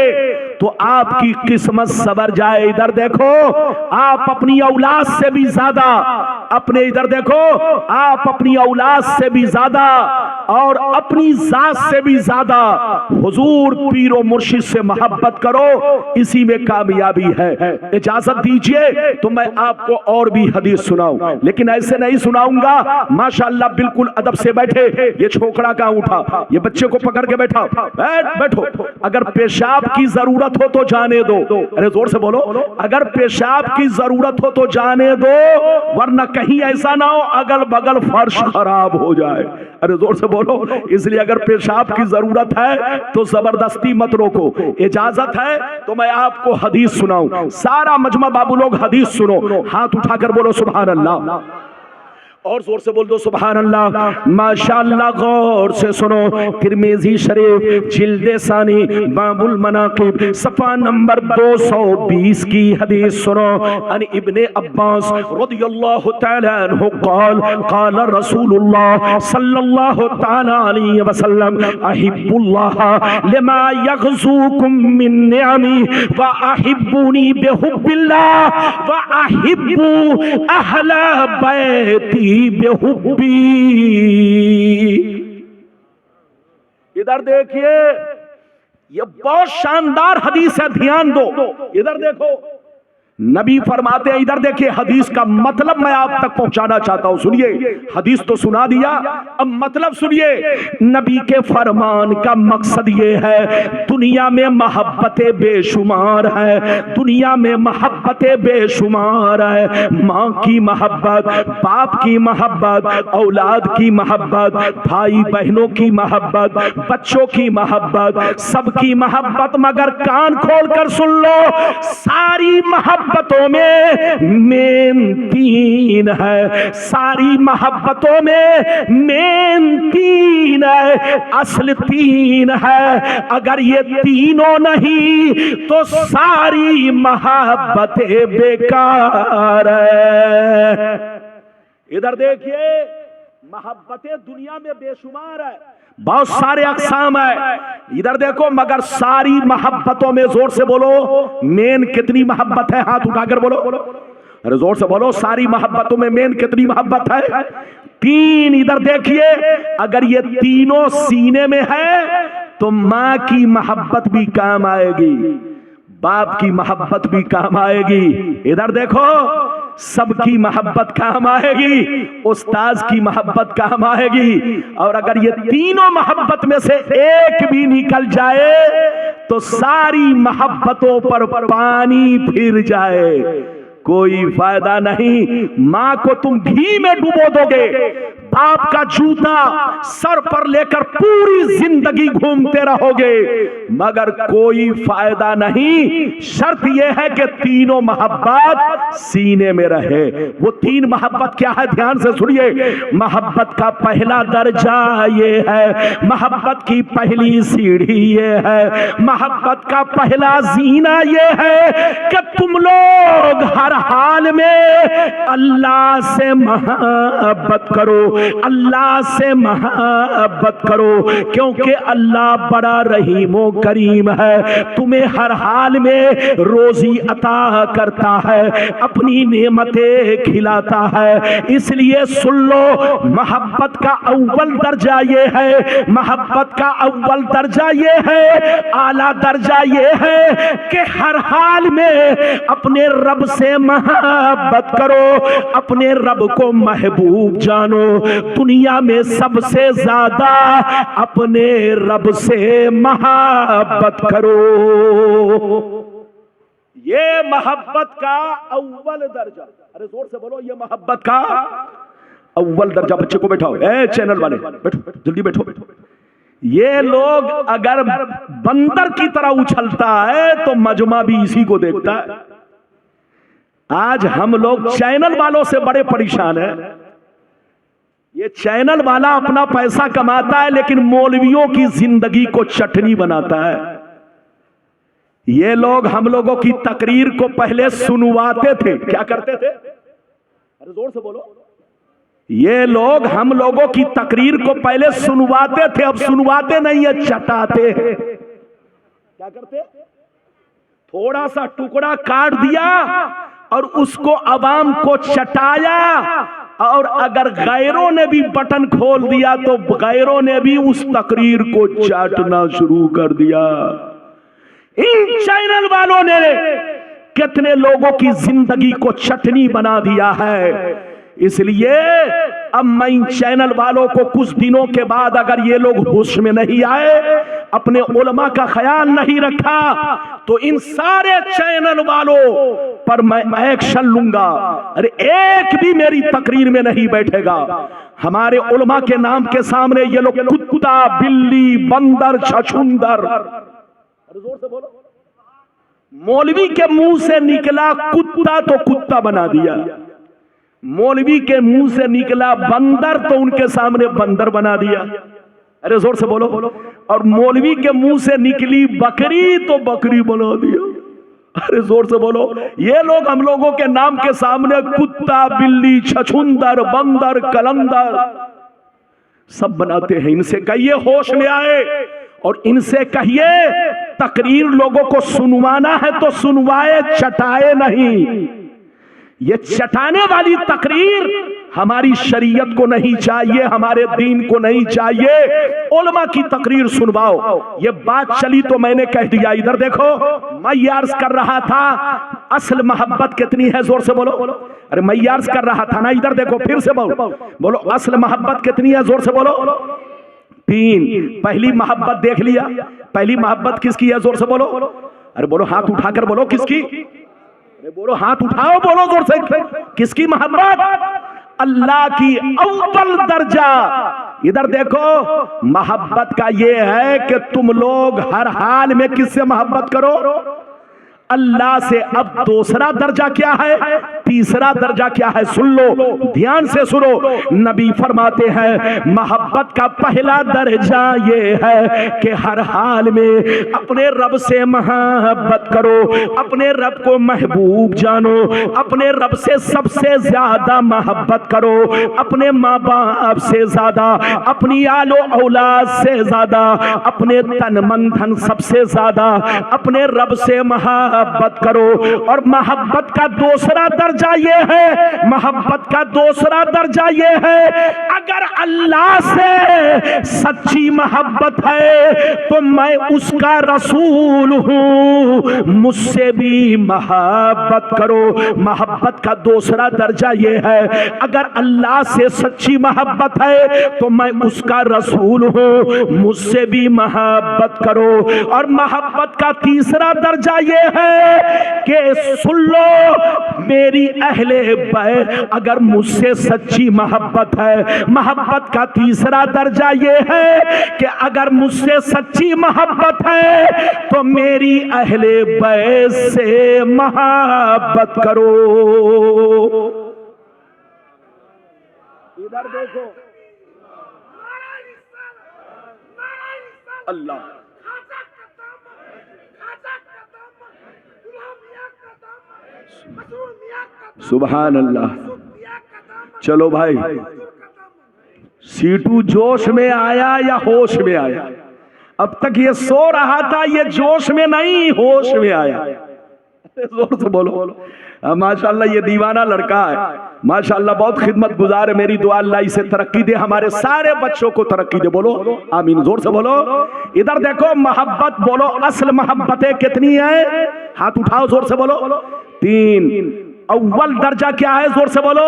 तो आपकी किस्मत सवर जाए। इधर देखो, आप अपनी औलाद से भी ज्यादा, अपने इधर देखो, आप अपनी औलाद से भी ज्यादा और अपनी जात से भी ज्यादा हुजूर पीरो मुर्शिद से मोहब्बत करो, इसी में कामयाबी है। इजाजत दीजिए तो मैं आपको और भी हदीस सुनाऊं, लेकिन ऐसे नहीं सुनाऊंगा। माशाअल्लाह बिल्कुल अदब से बैठे। ये छोकरा कहां उठा? ये बच्चे को पकड़ के बैठा, बैठो। अगर पेशाब की जरूरत हो तो जाने दो। अरे जोर से बोलो, अगर पेशाब की जरूरत हो तो जाने दो, वरना कहीं ऐसा ना हो अगल बगल फर्श खराब हो जाए। अरे जोर से बोलो। इसलिए अगर पेशाब की जरूरत है तो जबरदस्ती मत रोको। इजाजत है तो मैं आपको हदीस सुनाऊं। सारा मजमा बाबू लोग हदीस सुनो, हाथ उठाकर बोलो सुभान अल्लाह, और जोर से बोल दो सुभान अल्लाह। माशाअल्लाह गौर से सुनो। तिर्मिज़ी शरीफ जिल्द सानी बाबुल मनाकिब सफा नंबर 220 की हदीस सुनो। अन इब्ने अब्बास रज़ियल्लाहु तआला अन्हु क़ाल क़ाल रसूलुल्लाह सल्लल्लाहु तआला अलैहि वसल्लम अहिब्बुल्लाह लिमा यग़ज़ूकुम मिन निअमी व अहिब्बुनी बिहुब्बिल्लाह व अहिब्बु अहला बैती बेहुब्बी। इधर देखिए, ये बहुत शानदार हदीस है, ध्यान दो। इधर देखो, नबी फरमाते हैं, इधर देखिए हदीस का मतलब मैं आप तक पहुंचाना चाहता हूं, सुनिए। हदीस तो सुना दिया, अब मतलब सुनिए। नबी के फरमान का मकसद ये है, दुनिया में मोहब्बतें बेशुमार है, दुनिया में मोहब्बतें बेशुमार है। माँ की मोहब्बत, बाप की मोहब्बत, औलाद की मोहब्बत, भाई बहनों की मोहब्बत, बच्चों की मोहब्बत, सबकी मोहब्बत। मगर कान खोलकर सुन लो, सारी मोहब्बतों में मेन तीन है, सारी मोहब्बतों में मेन तीन है, असल तीन है। अगर ये तीनों नहीं तो सारी मोहब्बतें बेकार है। इधर देखिए, मोहब्बतें दुनिया में बेशुमार है, बहुत सारे अक़साम है। इधर देखो, मगर सारी मोहब्बतों में, जोर से बोलो, मेन कितनी मोहब्बत है? हाथ उठाकर बोलो, अरे जोर से बोलो, सारी मोहब्बतों में मेन कितनी मोहब्बत है? तीन। इधर देखिए, अगर ये तीनों सीने में है तो माँ की मोहब्बत भी काम आएगी, बाप की मोहब्बत भी काम आएगी। इधर देखो, सबकी मोहब्बत काम आएगी, उस्ताद की मोहब्बत काम आएगी। और अगर ये तीनों मोहब्बत में से एक भी निकल जाए तो सारी मोहब्बतों पर पानी फिर जाए, कोई फायदा नहीं। माँ को तुम घी में डुबो दोगे, बाप का जूता सर पर लेकर पूरी जिंदगी घूमते रहोगे, मगर कोई फायदा नहीं। शर्त यह है कि तीनों मोहब्बत सीने में रहे। वो तीन मोहब्बत क्या है? ध्यान से सुनिए। मोहब्बत का पहला दर्जा ये है, मोहब्बत की पहली सीढ़ी ये है, मोहब्बत का पहला जीना ये है कि तुम लोग हर हाल में अल्लाह से मोहब्बत करो, अल्लाह से मोहब्बत करो, क्योंकि अल्लाह बड़ा रहीमो करीम है, तुम्हें हर हाल में रोजी अता करता है, अपनी नेमतें खिलाता है। इसलिए सुन लो, मोहब्बत का अव्वल दर्जा ये है, मोहब्बत का अव्वल दर्जा ये है, आला दर्जा ये है कि हर हाल में अपने रब से मोहब्बत करो, अपने रब को महबूब जानो। दुनिया में सबसे ज्यादा अपने रब से मोहब्बत करो। ये मोहब्बत का अव्वल दर्जा, अरे जोर से बोलो, ये मोहब्बत का अव्वल दर्जा। बच्चे को बैठाओ, ए चैनल वाले बैठो, जल्दी बैठो। ये लोग अगर बंदर की तरह उछलता है तो मजमा भी इसी को देखता है। आज हम लोग चैनल वालों से बड़े परेशान हैं। ये चैनल वाला अपना पैसा कमाता है, लेकिन मौलवियों की जिंदगी को चटनी बनाता है। ये लोग हम लोगों की तकरीर को पहले सुनवाते थे, क्या करते थे? अरे जोर से बोलो। ये लोग हम लोगों की तकरीर को पहले सुनवाते थे, अब सुनवाते नहीं है, चटाते हैं। क्या करते? थोड़ा सा टुकड़ा काट दिया और उसको अवाम को चटाया, और अगर गैरों ने भी बटन खोल दिया तो गैरों ने भी उस तकरीर को चाटना शुरू कर दिया। इन चैनल वालों ने कितने लोगों की जिंदगी को चटनी बना दिया है। इसलिए अब मैं इन चैनल वालों को कुछ दिनों के बाद, अगर ये लोग होश में नहीं आए, अपने उलमा का ख्याल नहीं रखा, तो इन सारे चैनल वालों पर मैं एक्शन लूंगा। अरे एक भी मेरी तकरीर में नहीं बैठेगा। हमारे उलमा के नाम के सामने ये लोग कुत्ता, बिल्ली, बंदर, छछूंदर, अरे जोर से बोलो। मौलवी के मुंह से निकला कुत्ता तो कुत्ता बना दिया, मौलवी के मुंह से निकला बंदर तो उनके सामने बंदर बना दिया। अरे जोर से बोलो। और मौलवी के मुंह से निकली बकरी तो बकरी बना दिया। अरे जोर से बोलो। ये लोग हम लोगों के नाम के सामने कुत्ता, बिल्ली, छछूंदर, बंदर, कलंदर सब बनाते हैं। इनसे कहिए होश में आए, और इनसे कहिए तकरीर लोगों को सुनवाना है तो सुनवाए, चटाए नहीं। ये चटाने वाली तकरीर हमारी शरीयत को नहीं चाहिए, हमारे दीन को नहीं चाहिए। उलमा की तकरीर सुनवाओ। ये बात चली तो मैंने कह दिया। इधर देखो, मैं ये अर्ज कर रहा था, असल मोहब्बत कितनी है? जोर से बोलो। अरे मैं अर्ज कर रहा था ना, इधर देखो, फिर से बोलो असल मोहब्बत कितनी है? जोर से बोलो। 3। पहली मोहब्बत देख लिया। पहली मोहब्बत किसकी है? जोर से बोलो। अरे बोलो, हाथ उठाकर बोलो, किसकी? अरे बोलो, हाथ उठाओ, बोलो जोर से, किसकी मोहब्बत? अल्लाह की अव्वल दर्जा। इधर देखो, मोहब्बत का ये है कि तुम लोग हर हाल में किससे मोहब्बत करो? अल्लाह से। अब दूसरा दर्जा क्या है? तीसरा दर्जा क्या है? सुन लो, ध्यान से सुनो। नबी फरमाते हैं मोहब्बत का पहला दर्जा ये है कि हर हाल में अपने रब से मोहब्बत करो, अपने रब को महबूब जानो, अपने रब से सबसे ज्यादा मोहब्बत करो, अपने माँ बाप से ज्यादा, अपनी आलो औलाद से ज्यादा, अपने तन मन धन सबसे ज्यादा अपने रब से मोहब्बत करो। और मोहब्बत का दूसरा दर्जा ये है, मोहब्बत का दूसरा दर्जा ये है, अगर अल्लाह से सच्ची मोहब्बत है तो मैं उसका रसूल हूं, मुझसे भी मोहब्बत करो। मोहब्बत का दूसरा दर्जा ये है, अगर अल्लाह से सच्ची मोहब्बत है तो मैं उसका रसूल हूं, मुझसे भी मोहब्बत करो। और मोहब्बत का तीसरा दर्जा ये है कि सुन लो मेरी अहले बैत, अगर मुझसे सच्ची मोहब्बत है, मोहब्बत का तीसरा दर्जा ये है कि अगर मुझसे सच्ची मोहब्बत है तो मेरी अहले बैत से मोहब्बत करो। इधर देखो, अल्लाह सुभान अल्लाह। चलो भाई, सीटू जोश में आया या होश में आया? अब तक ये सो रहा था, ये जोश में नहीं होश में आया। जोर से बोलो। माशाल्लाह ये दीवाना लड़का है, माशाल्लाह बहुत खिदमत गुजार है। मेरी दुआ अल्लाह इसे तरक्की दे, हमारे सारे बच्चों को तरक्की दे। बोलो आमीन, जोर से बोलो। इधर देखो, मोहब्बत बोलो, असल मोहब्बतें कितनी है? हाथ उठाओ, जोर से बोलो। 3। अव्वल दर्जा क्या है? जोर से बोलो।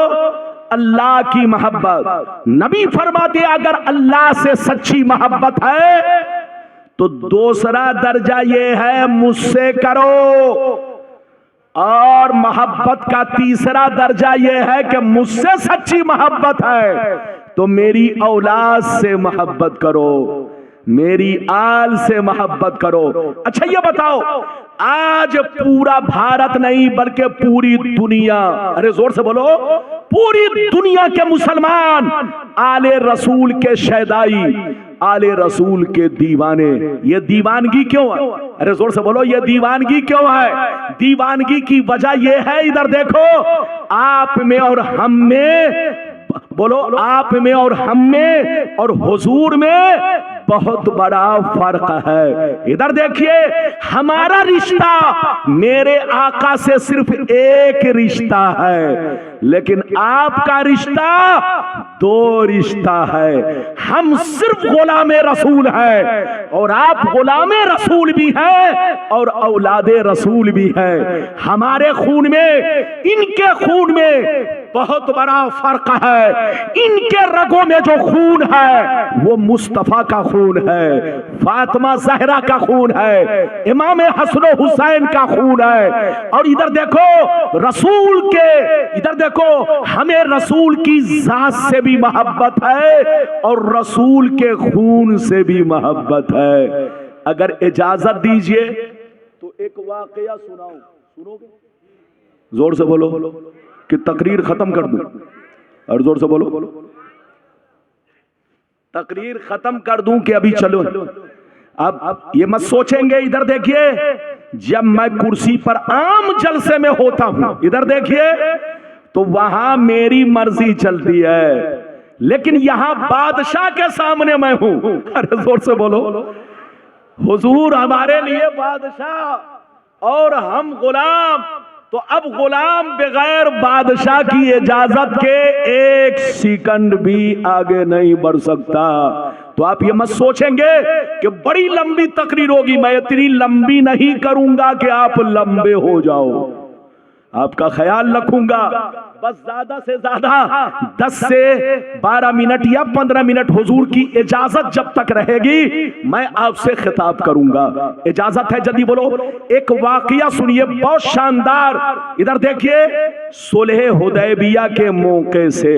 अल्लाह की मोहब्बत। नबी फरमाते अगर अल्लाह से सच्ची मोहब्बत है तो दूसरा दर्जा ये है मुझसे करो। और मोहब्बत का तीसरा दर्जा यह है कि मुझसे सच्ची मोहब्बत है तो मेरी औलाद से मोहब्बत करो, मेरी आल से मोहब्बत करो। अच्छा ये बताओ, आज पूरा भारत नहीं बल्कि पूरी दुनिया, अरे जोर से बोलो, पूरी दुनिया के मुसलमान आले रसूल के शैदाई, आले रसूल के दीवाने। ये दीवानगी क्यों है? अरे जोर से बोलो, ये दीवानगी क्यों है? दीवानगी की वजह ये है, इधर देखो, आप में और हम में, बोलो आप में और हम में और हुजूर में बहुत बड़ा फर्क है। इधर देखिए, हमारा रिश्ता मेरे आका से सिर्फ एक रिश्ता है, लेकिन आपका रिश्ता 2 रिश्ता है। हम सिर्फ गुलामे रसूल हैं और आप गुलामे रसूल भी हैं और औलादे रसूल भी हैं। हमारे खून में, इनके खून में बहुत बड़ा फर्क है। इनके रगों में जो खून है वो मुस्तफा का खून है, फातिमा ज़हरा का खून है, इमाम हसन हुसैन का खून है। और इधर देखो रसूल के, इधर देखो हमें रसूल की जात से भी मोहब्बत है और रसूल के खून से भी मोहब्बत है। अगर इजाजत दीजिए तो एक वाकया सुनाऊं, सुनोगे? जोर से बोलो कि तकरीर खत्म कर दूं, और जोर से बोलो तकरीर खत्म कर दूं कि अभी चलो? अब ये मत सोचेंगे, इधर देखिए, जब मैं कुर्सी पर आम जलसे में होता हूं, इधर देखिए, तो वहां मेरी मर्जी चलती है, लेकिन यहां बादशाह के सामने मैं हूं। अरे जोर से बोलो, हुजूर हमारे लिए बादशाह और हम गुलाम। तो अब गुलाम बगैर बादशाह की इजाजत के 1 सेकंड भी आगे नहीं बढ़ सकता। तो आप ये मत सोचेंगे कि बड़ी लंबी तकरीर होगी, मैं इतनी लंबी नहीं करूंगा कि आप लंबे हो जाओ। आपका ख्याल रखूंगा। बस ज्यादा से ज्यादा 10 से 12 मिनट या 15 मिनट हुजूर की इजाजत जब तक रहेगी मैं आपसे खिताब करूंगा। इजाजत है? जल्दी बोलो। एक वाकया सुनिए बहुत शानदार। इधर देखिए, सुलह हुदैबिया के मौके से,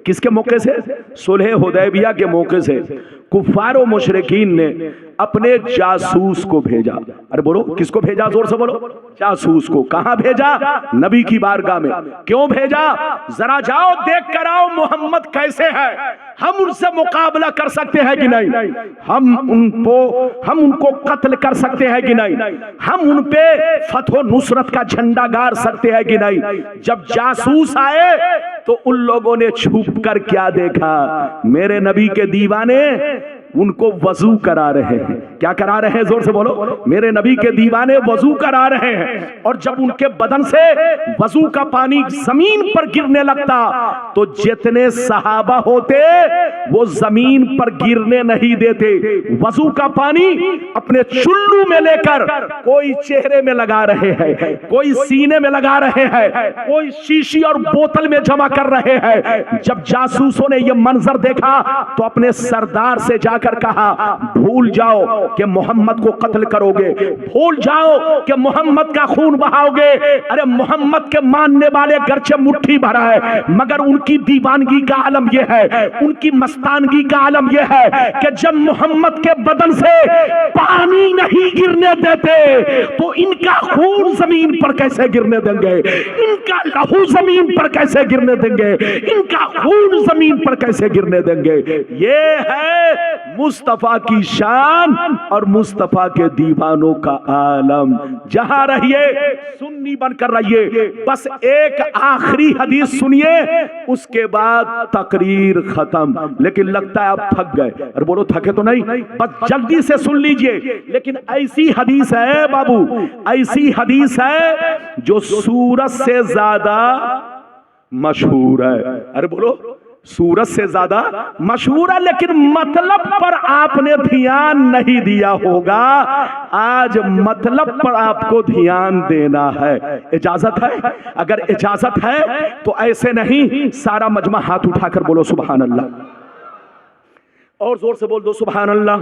किसके मौके से? सुलह हुदैबिया के मौके से कुफार और मुशरिकीन ने अपने जासूस को भेजा। अरे बोलो, किसको भेजा? जोर से बोलो। जासूस को। कहां भेजा? नबी की बारगाह में। क्यों भेजा? जरा जाओ देख कर आओ मोहम्मद कैसे है, हम उनसे मुकाबला कर सकते हैं कि नहीं, हम उनको कत्ल कर सकते हैं कि नहीं, हम उन पे फतह नुसरत का झंडा गाड़ सकते हैं कि नहीं। जब जासूस आए तो उन लोगों ने छुप कर क्या देखा? मेरे नबी के दीवाने उनको वजू करा रहे हैं। क्या करा रहे हैं? जोर से बोलो। मेरे नबी के दीवाने वजू करा रहे हैं। और जब उनके बदन से वजू का पानी जमीन पर गिरने लगता तो जितने सहाबा होते वो जमीन पर गिरने नहीं देते। वजू का पानी अपने चुल्लू में लेकर कोई चेहरे में लगा रहे हैं, कोई सीने में लगा रहे हैं, कोई शीशी और बोतल में जमा कर रहे हैं। जब जासूसों ने यह मंजर देखा तो अपने सरदार से जाकर कहा, भूल जाओ कि मोहम्मद को कत्ल करोगे, भूल जाओ कि मोहम्मद का खून बहाओगे। अरे मोहम्मद के मानने वाले गर्चे मुट्ठी भरा है, मगर उनकी दीवानगी का आलम यह है, उनकी मस्तानगी का आलम यह है कि जब मोहम्मद के बदन से पानी नहीं गिरने देते तो इनका खून जमीन पर कैसे गिरने देंगे, इनका लहू जमीन पर कैसे गिरने देंगे, इनका खून जमीन पर कैसे गिरने देंगे। ये है मुस्तफा की शान और मुस्तफा के दीवानों का आलम। जहां रहिए सुन्नी बनकर रहिए। बस एक आखिरी हदीस सुनिए, उसके बाद तकरीर खत्म। लेकिन लगता है आप थक गए। अरे बोलो, थके तो नहीं? बस जल्दी से सुन लीजिए। लेकिन ऐसी हदीस है बाबू, ऐसी हदीस है जो सूरज से ज्यादा मशहूर है। अरे बोलो, सूरज से ज्यादा मशहूर है, लेकिन मतलब पर आपने ध्यान नहीं दिया होगा। आज मतलब पर आपको ध्यान देना है। इजाजत है? अगर इजाजत है तो ऐसे नहीं, सारा मजमा हाथ उठाकर बोलो सुभान अल्लाह। और जोर से बोल दो सुभान अल्लाह।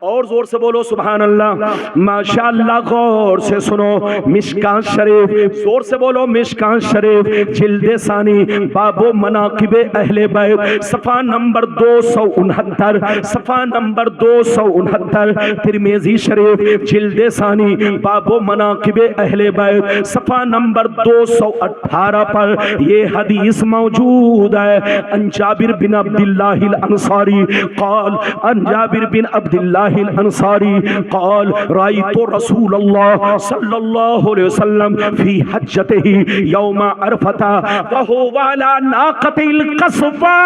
और जोर से बोलो सुभान अल्लाह। माशाअल्लाह। गौर से सुनो, मिशकात शरीफ, जोर से बोलो मिशकात शरीफ, जिल्दे सानी, बाबो मनाकिबे अहले बैत, सफा नंबर 269, सफा नंबर 269। तिरमिजी शरीफ, जिल्दे सानी, बाबो मनाकिबे अहले बैत, सफा नंबर 218 पर ये हदीस मौजूद है। अन जाबिर बिन अब्दुल्लाह अल अंसारी क़ाल, अन जाबिर बिन अब्दुल्लाह अंसारी क़ाल रायतु रसूलल्लाह सल्लल्लाहु अलैहि वसल्लम फी हज्जतिही यौम अरफा व हुवा अला नाक़तिल क़स्वा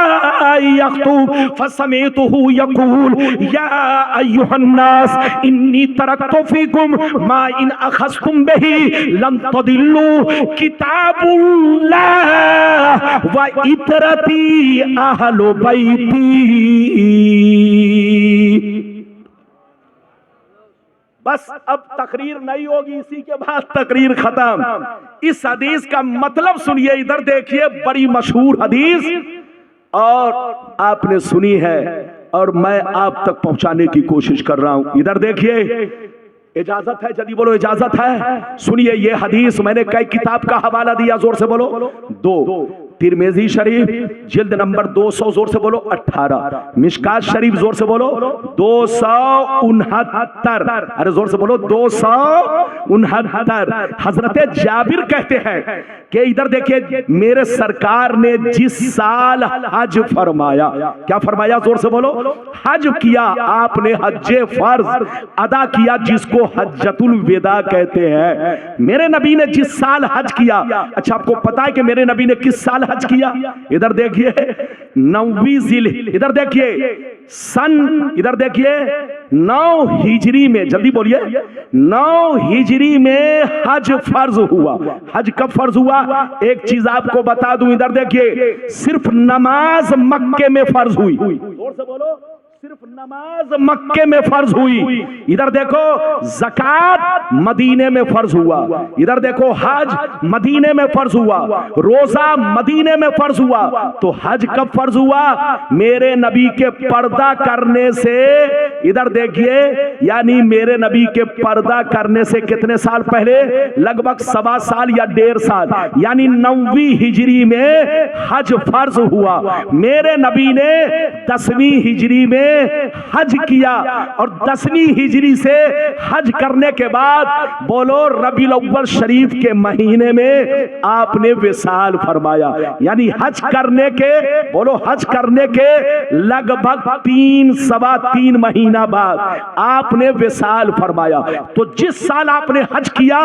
यख़्तुब फसमिअतुहु यक़ूल या अय्युहन नास इन्नी तरक्तु फीकुम मा इन अख़ज़्तुम बिही लन तदिल्लु किताबुल्लाह व इतरती अहलु बैती। बस अब तकरीर नहीं होगी, इसी के बाद तकरीर खत्म। इस हदीस का मतलब सुनिए। इधर देखिए, बड़ी मशहूर हदीस और आपने सुनी है और मैं आप तक पहुंचाने की कोशिश कर रहा हूं। इधर देखिए, इजाजत है? जल्दी बोलो, इजाजत है? सुनिए ये हदीस। मैंने कई किताब का हवाला दिया, जोर से बोलो। 2 तिरमिजी शरीफ जिल्द नंबर 200, जोर से बोलो 18। मिशकात शरीफ, जोर से बोलो 269। अरे जोर से बोलो 269। हजरत जाबिर कहते हैं कि इधर देखिए, मेरे सरकार ने जिस साल हज फरमाया, क्या फरमाया? जोर से बोलो। हज किया आपने, हज्जे फर्ज अदा किया, जिसको हज्जतुल विदा कहते हैं। मेरे नबी ने जिस साल हज किया, अच्छा आपको पता है कि मेरे नबी ने किस साल हज किया? इधर देखिए, 9वीं जिल, इधर देखिए सन, इधर देखिए 9 हिजरी में, जल्दी बोलिए, 9 हिजरी में हज फर्ज हुआ। हज कब फर्ज हुआ? एक चीज आपको बता दूं, इधर देखिए, सिर्फ नमाज मक्के में फर्ज हुई। जोर से बोलो, सिर्फ नमाज मक्के में फर्ज हुई, इधर देखो ज़कात मदीने में फर्ज हुआ, इधर देखो हज मदीने में फर्ज हुआ, रोजा मदीने में फर्ज हुआ। तो हज कब फर्ज हुआ? मेरे नबी के पर्दा करने से, इधर देखिए, यानी मेरे नबी के पर्दा करने से कितने साल पहले? लगभग 1.25 साल या 1.5 साल, यानी 9वीं हिजरी में हज फर्ज हुआ। मेरे नबी ने 10वीं हिजरी में हज किया, और 10वीं हिजरी से हज करने के बाद बोलो रबीउल अव्वल शरीफ के महीने में आपने विसाल फरमाया, यानी हज करने के, बोलो हज करने के लगभग 3-3.25 महीना बाद आपने विसाल फरमाया। तो जिस साल आपने हज किया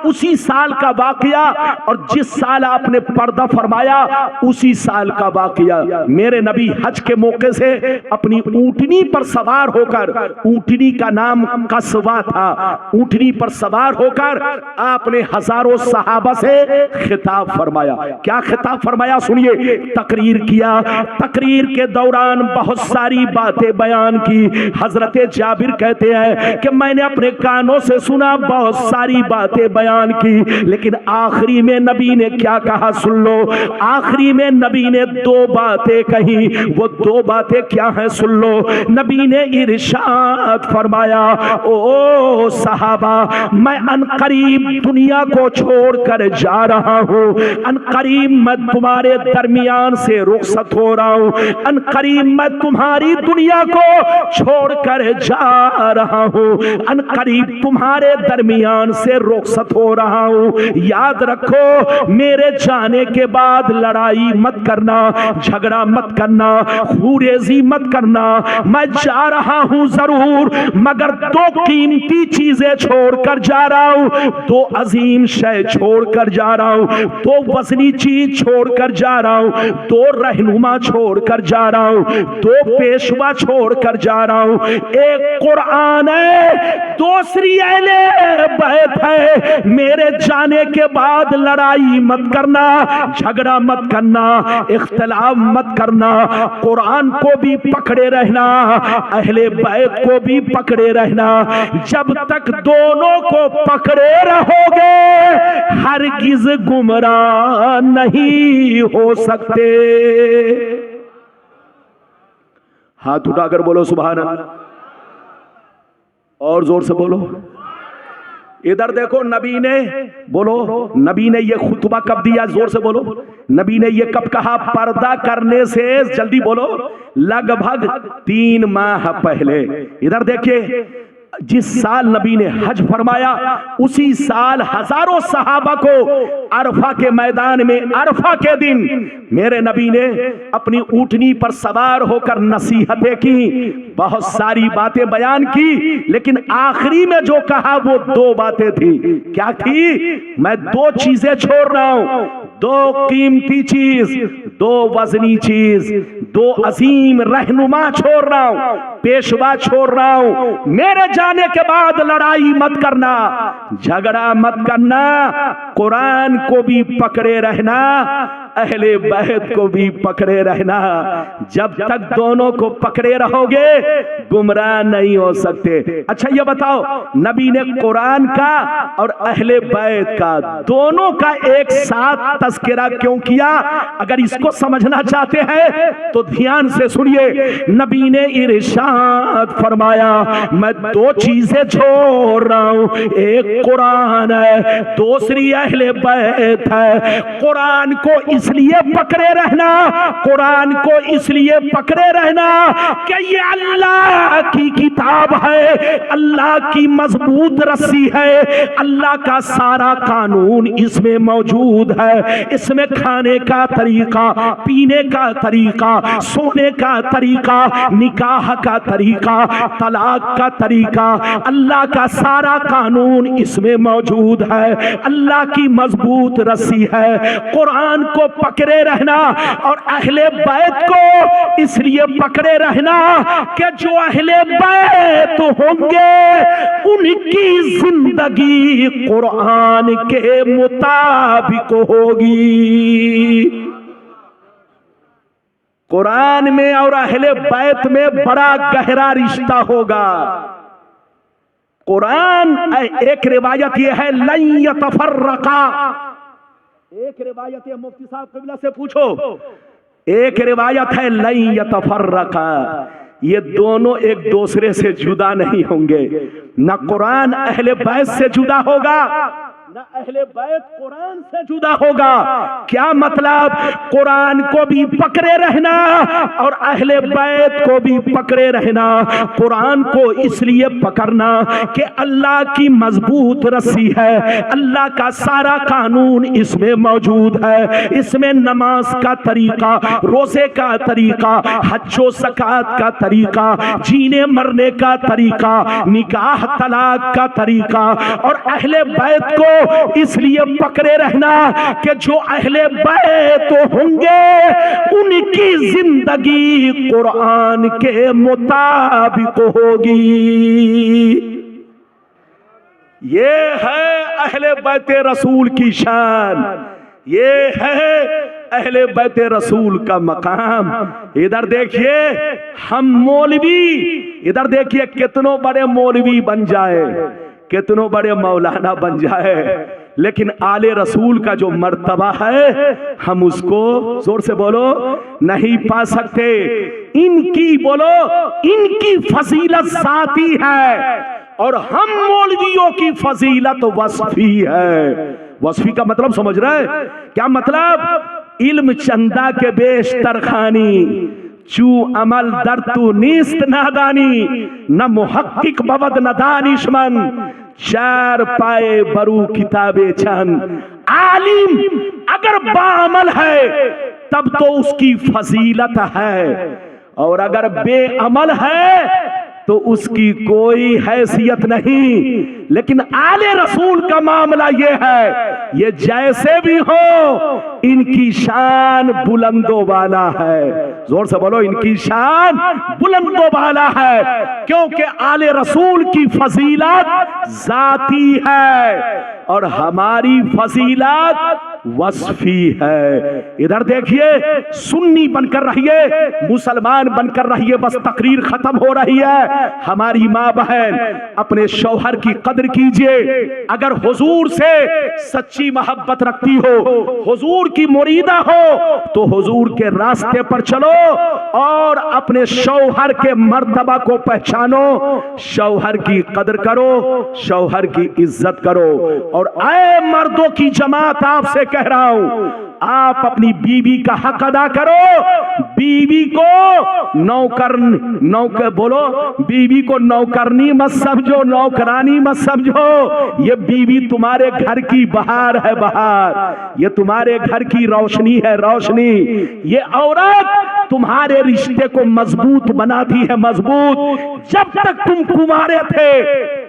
उसी साल का वाकया, और जिस साल आपने पर्दा फरमाया उसी साल का वाकया। मेरे नबी हज के मौके से अपनी ऊंटनी पर सवार होकर, ऊंटनी का नाम कसवा था, ऊंटनी पर सवार होकर आपने हजारों सहाबा से खिताब फरमाया। क्या खिताब फरमाया? सुनिए। तकरीर किया, तकरीर के दौरान बहुत सारी बातें बयान की। हजरत जाबिर कहते हैं कि मैंने अपने कानों से सुना, बहुत सारी बातें बयान की, लेकिन आखिरी में नबी ने क्या कहा सुन लो। आखिरी में नबी ने 2 बातें कही, वो 2 बातें क्या है सुन लो। नबी ने इरशाद फरमाया, ओ सहाबा, मैं अनकरीब दुनिया को छोड़कर जा रहा हूँ, अनकरीब मैं तुम्हारे दरमियान से रुखसत हो रहा हूँ, अनकरीब मैं तुम्हारी दुनिया को छोड़कर जा रहा हूँ, अनकरीब तुम्हारे दरमियान से रुखसत हो रहा हूँ। याद रखो, मेरे जाने के बाद लड़ाई मत करना, झगड़ा मत करना, खूरेजी मत करना। मैं जा रहा हूं जरूर, मगर 2 कीमती चीजें छोड़कर जा रहा हूं, 2 अजीम शय छोड़कर जा रहा हूं, 2 वजनी चीज छोड़कर जा रहा हूं, 2 रहनुमा छोड़कर जा रहा हूं, 2 पेशवा छोड़कर जा रहा हूं। एक कुरान है, दूसरी अहले बैत है। मेरे जाने के बाद लड़ाई मत करना, झगड़ा मत करना, इख्तिलाफ मत करना, कुरान को भी पकड़े रहना, अहले बैत को भी पकड़े रहना। जब तक दोनों को पकड़े रहोगे हरगिज गुमराह नहीं हो सकते। हाथ उठाकर बोलो सुभान अल्लाह, और जोर से बोलो। इधर देखो, नबी ने, बोलो, नबी ने ये खुतबा कब दिया? जोर से बोलो। नबी ने ये कब कहा? पर्दा करने से, जल्दी बोलो, लगभग 3 माह पहले। इधर देखिए, जिस साल नबी ने हज फरमाया उसी साल हजारों सहाबा को अरफा के मैदान में, अरफा के दिन मेरे नबी ने अपनी ऊंटनी पर सवार होकर नसीहतें की, बहुत सारी बातें बयान की, लेकिन आखिरी में जो कहा वो 2 बातें थी। क्या थी? मैं 2 चीजें छोड़ रहा हूं, 2 कीमती चीज, 2 वजनी चीज, 2 अजीम रहनुमा छोड़ रहा हूं, पेशवा छोड़ रहा हूं। मेरे जाने के बाद लड़ाई मत करना, झगड़ा मत करना, कुरान को भी पकड़े रहना, अहले बैत को भी पकड़े रहना। जब तक दोनों को पकड़े रहोगे गुमराह नहीं हो सकते। अच्छा ये बताओ, नबी ने कुरान का और अहले बैत का, दोनों का एक साथ तज़किरा क्यों किया? अगर इसको समझना चाहते हैं तो ध्यान से सुनिए। नबी ने इरशाद फरमाया, मैं 2 चीजें छोड़ रहा हूं, एक कुरान है, दूसरी अहले बैत है। कुरान को इसलिए पकड़े रहना, कुरान को इसलिए पकड़े रहना कि ये अल्लाह की किताब है, अल्लाह की मजबूत रस्सी है, अल्लाह का सारा कानून इसमें मौजूद है। इसमें खाने का तरीका, पीने का तरीका, सोने का तरीका, निकाह का तरीका, तलाक का तरीका, अल्लाह का सारा कानून इसमें मौजूद है। अल्लाह की मजबूत रस्सी है। कुरान को पकड़े रहना और अहले बैत को इसलिए पकड़े रहना कि जो अहले बैत होंगे उनकी जिंदगी कुरान के मुताबिक होगी। कुरान में और अहले बैत में बड़ा गहरा रिश्ता होगा। कुरान, एक रिवायत यह है लन यतफर्रका, एक रिवायत है, मुफ्ती साहब कबीला से पूछो, एक रिवायत है लन यतफर्रका, ये दोनों एक दूसरे से जुदा नहीं होंगे। न कुरान अहले बैत से जुदा होगा, न अहले बैत कुरान से जुदा होगा। क्या मतलब? कुरान को भी पकड़े रहना और अहले बैत को भी पकड़े रहना। कुरान को इसलिए पकड़ना कि अल्लाह की मजबूत रस्सी है, अल्लाह का सारा कानून इसमें मौजूद है। इसमें नमाज का तरीका, रोजे का तरीका, हज्जो ज़कात का तरीका, जीने मरने का तरीका, निकाह तलाक का तरीका। और अहले बैत को इसलिए पकड़े रहना कि जो अहले बैत होंगे उनकी जिंदगी कुरान के मुताबिक होगी। ये है अहले बैत रसूल की शान, ये है अहले बैत रसूल का मकाम। इधर देखिए हम मौलवी, इधर देखिए कितनों बड़े मौलवी बन जाए, कितनों बड़े मौलाना बन जाए, लेकिन आले रसूल का जो मर्तबा है हम उसको जोर से बोलो नहीं पा सकते। इनकी बोलो, इनकी फजीलत जाती है और हम मौलवियों की फजीलत वस्फी है। वस्फी का मतलब समझ रहे? क्या मतलब? इल्म चंदा के बेश तरखानी, चू अमल दर तू नीस्त नादानी, न मुहक्किक बवद न दानिशमन, चार पाए बरू किताबे चंद। आलिम अगर बाअमल है तब तो उसकी फजीलत है, और अगर बेअमल है तो उसकी कोई हैसियत नहीं। लेकिन आले रसूल का मामला ये है, ये जैसे भी हो इनकी शान बुलंदो वाला है। जोर से बोलो, इनकी शान बुलंदो वाला है, क्योंकि आले रसूल की फजीलत जाती है और हमारी फजीलत वस्फी है। इधर देखिए, सुन्नी बनकर रहिए, मुसलमान बनकर रहिए, बस तकरीर खत्म हो रही है। हमारी माँ बहन, अपने शौहर की कदर कीजिए। अगर हुजूर से सच्ची मोहब्बत रखती हो, हुजूर की मुरीदा हो, तो हुजूर के रास्ते पर चलो और अपने शौहर के मर्तबा को पहचानो, शौहर की कदर करो, शौहर की इज्जत करो। और ऐ मर्दों की जमात, आपसे कह रहा हूं, आप अपनी बीवी का हक अदा करो। बीवी को नौकर बोलो, बीवी को नौकरनी मत समझो, नौकरानी मत समझो। ये बीवी तुम्हारे घर की बहार है, बहार। ये तुम्हारे घर की रोशनी है, रोशनी। ये औरत तुम्हारे रिश्ते को मजबूत बनाती है, मजबूत। जब तक तुम कुंवारे थे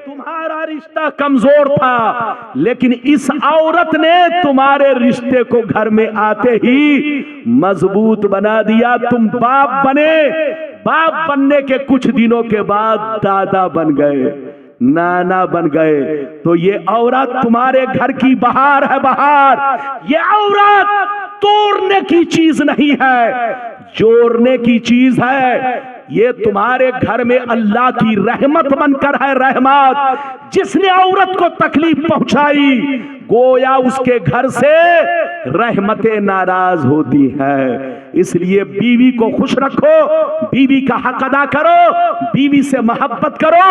तुम्हारा रिश्ता कमजोर था, लेकिन इस औरत ने तुम्हारे रिश्ते को घर में आते ही मजबूत बना दिया। तुम बाप बने, बाप बनने के कुछ दिनों के बाद दादा बन गए, नाना बन गए। तो ये औरत तुम्हारे घर की बहार है, बहार। ये औरत तोड़ने की चीज नहीं है, जोड़ने की चीज है। ये तुम्हारे घर में अल्लाह की रहमत बनकर है, रहमत। जिसने औरत को तकलीफ पहुंचाई, गोया उसके घर से रहमतें नाराज होती हैं। इसलिए बीवी को खुश रखो, बीवी का हक अदा करो, बीवी से मोहब्बत करो,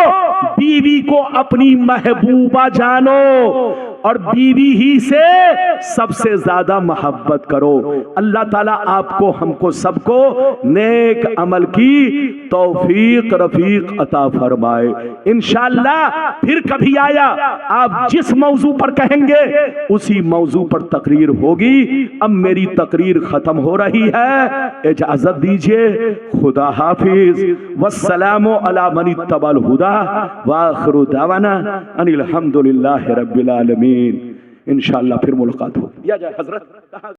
बीवी को अपनी महबूबा जानो और बीवी ही से सबसे ज्यादा मोहब्बत करो। अल्लाह ताला आपको, हमको, सबको नेक अमल की तौफीक रफीक अता फरमाए। इंशाअल्लाह फिर कभी आया आप जिस मौजू पर कहेंगे उसी मौजू पर तकरीर होगी। अब मेरी तकरीर खत्म हो रही है, इजाजत दीजिए। खुदा हाफिज, वस्सलामु अला मन इत्तबल हुदा व आखिरु दावाना अनिल हम्दुलिल्लाहि रब्बिल आलमीन। इंशाअल्लाह फिर मुलाकात होगी। या जाए हजरत।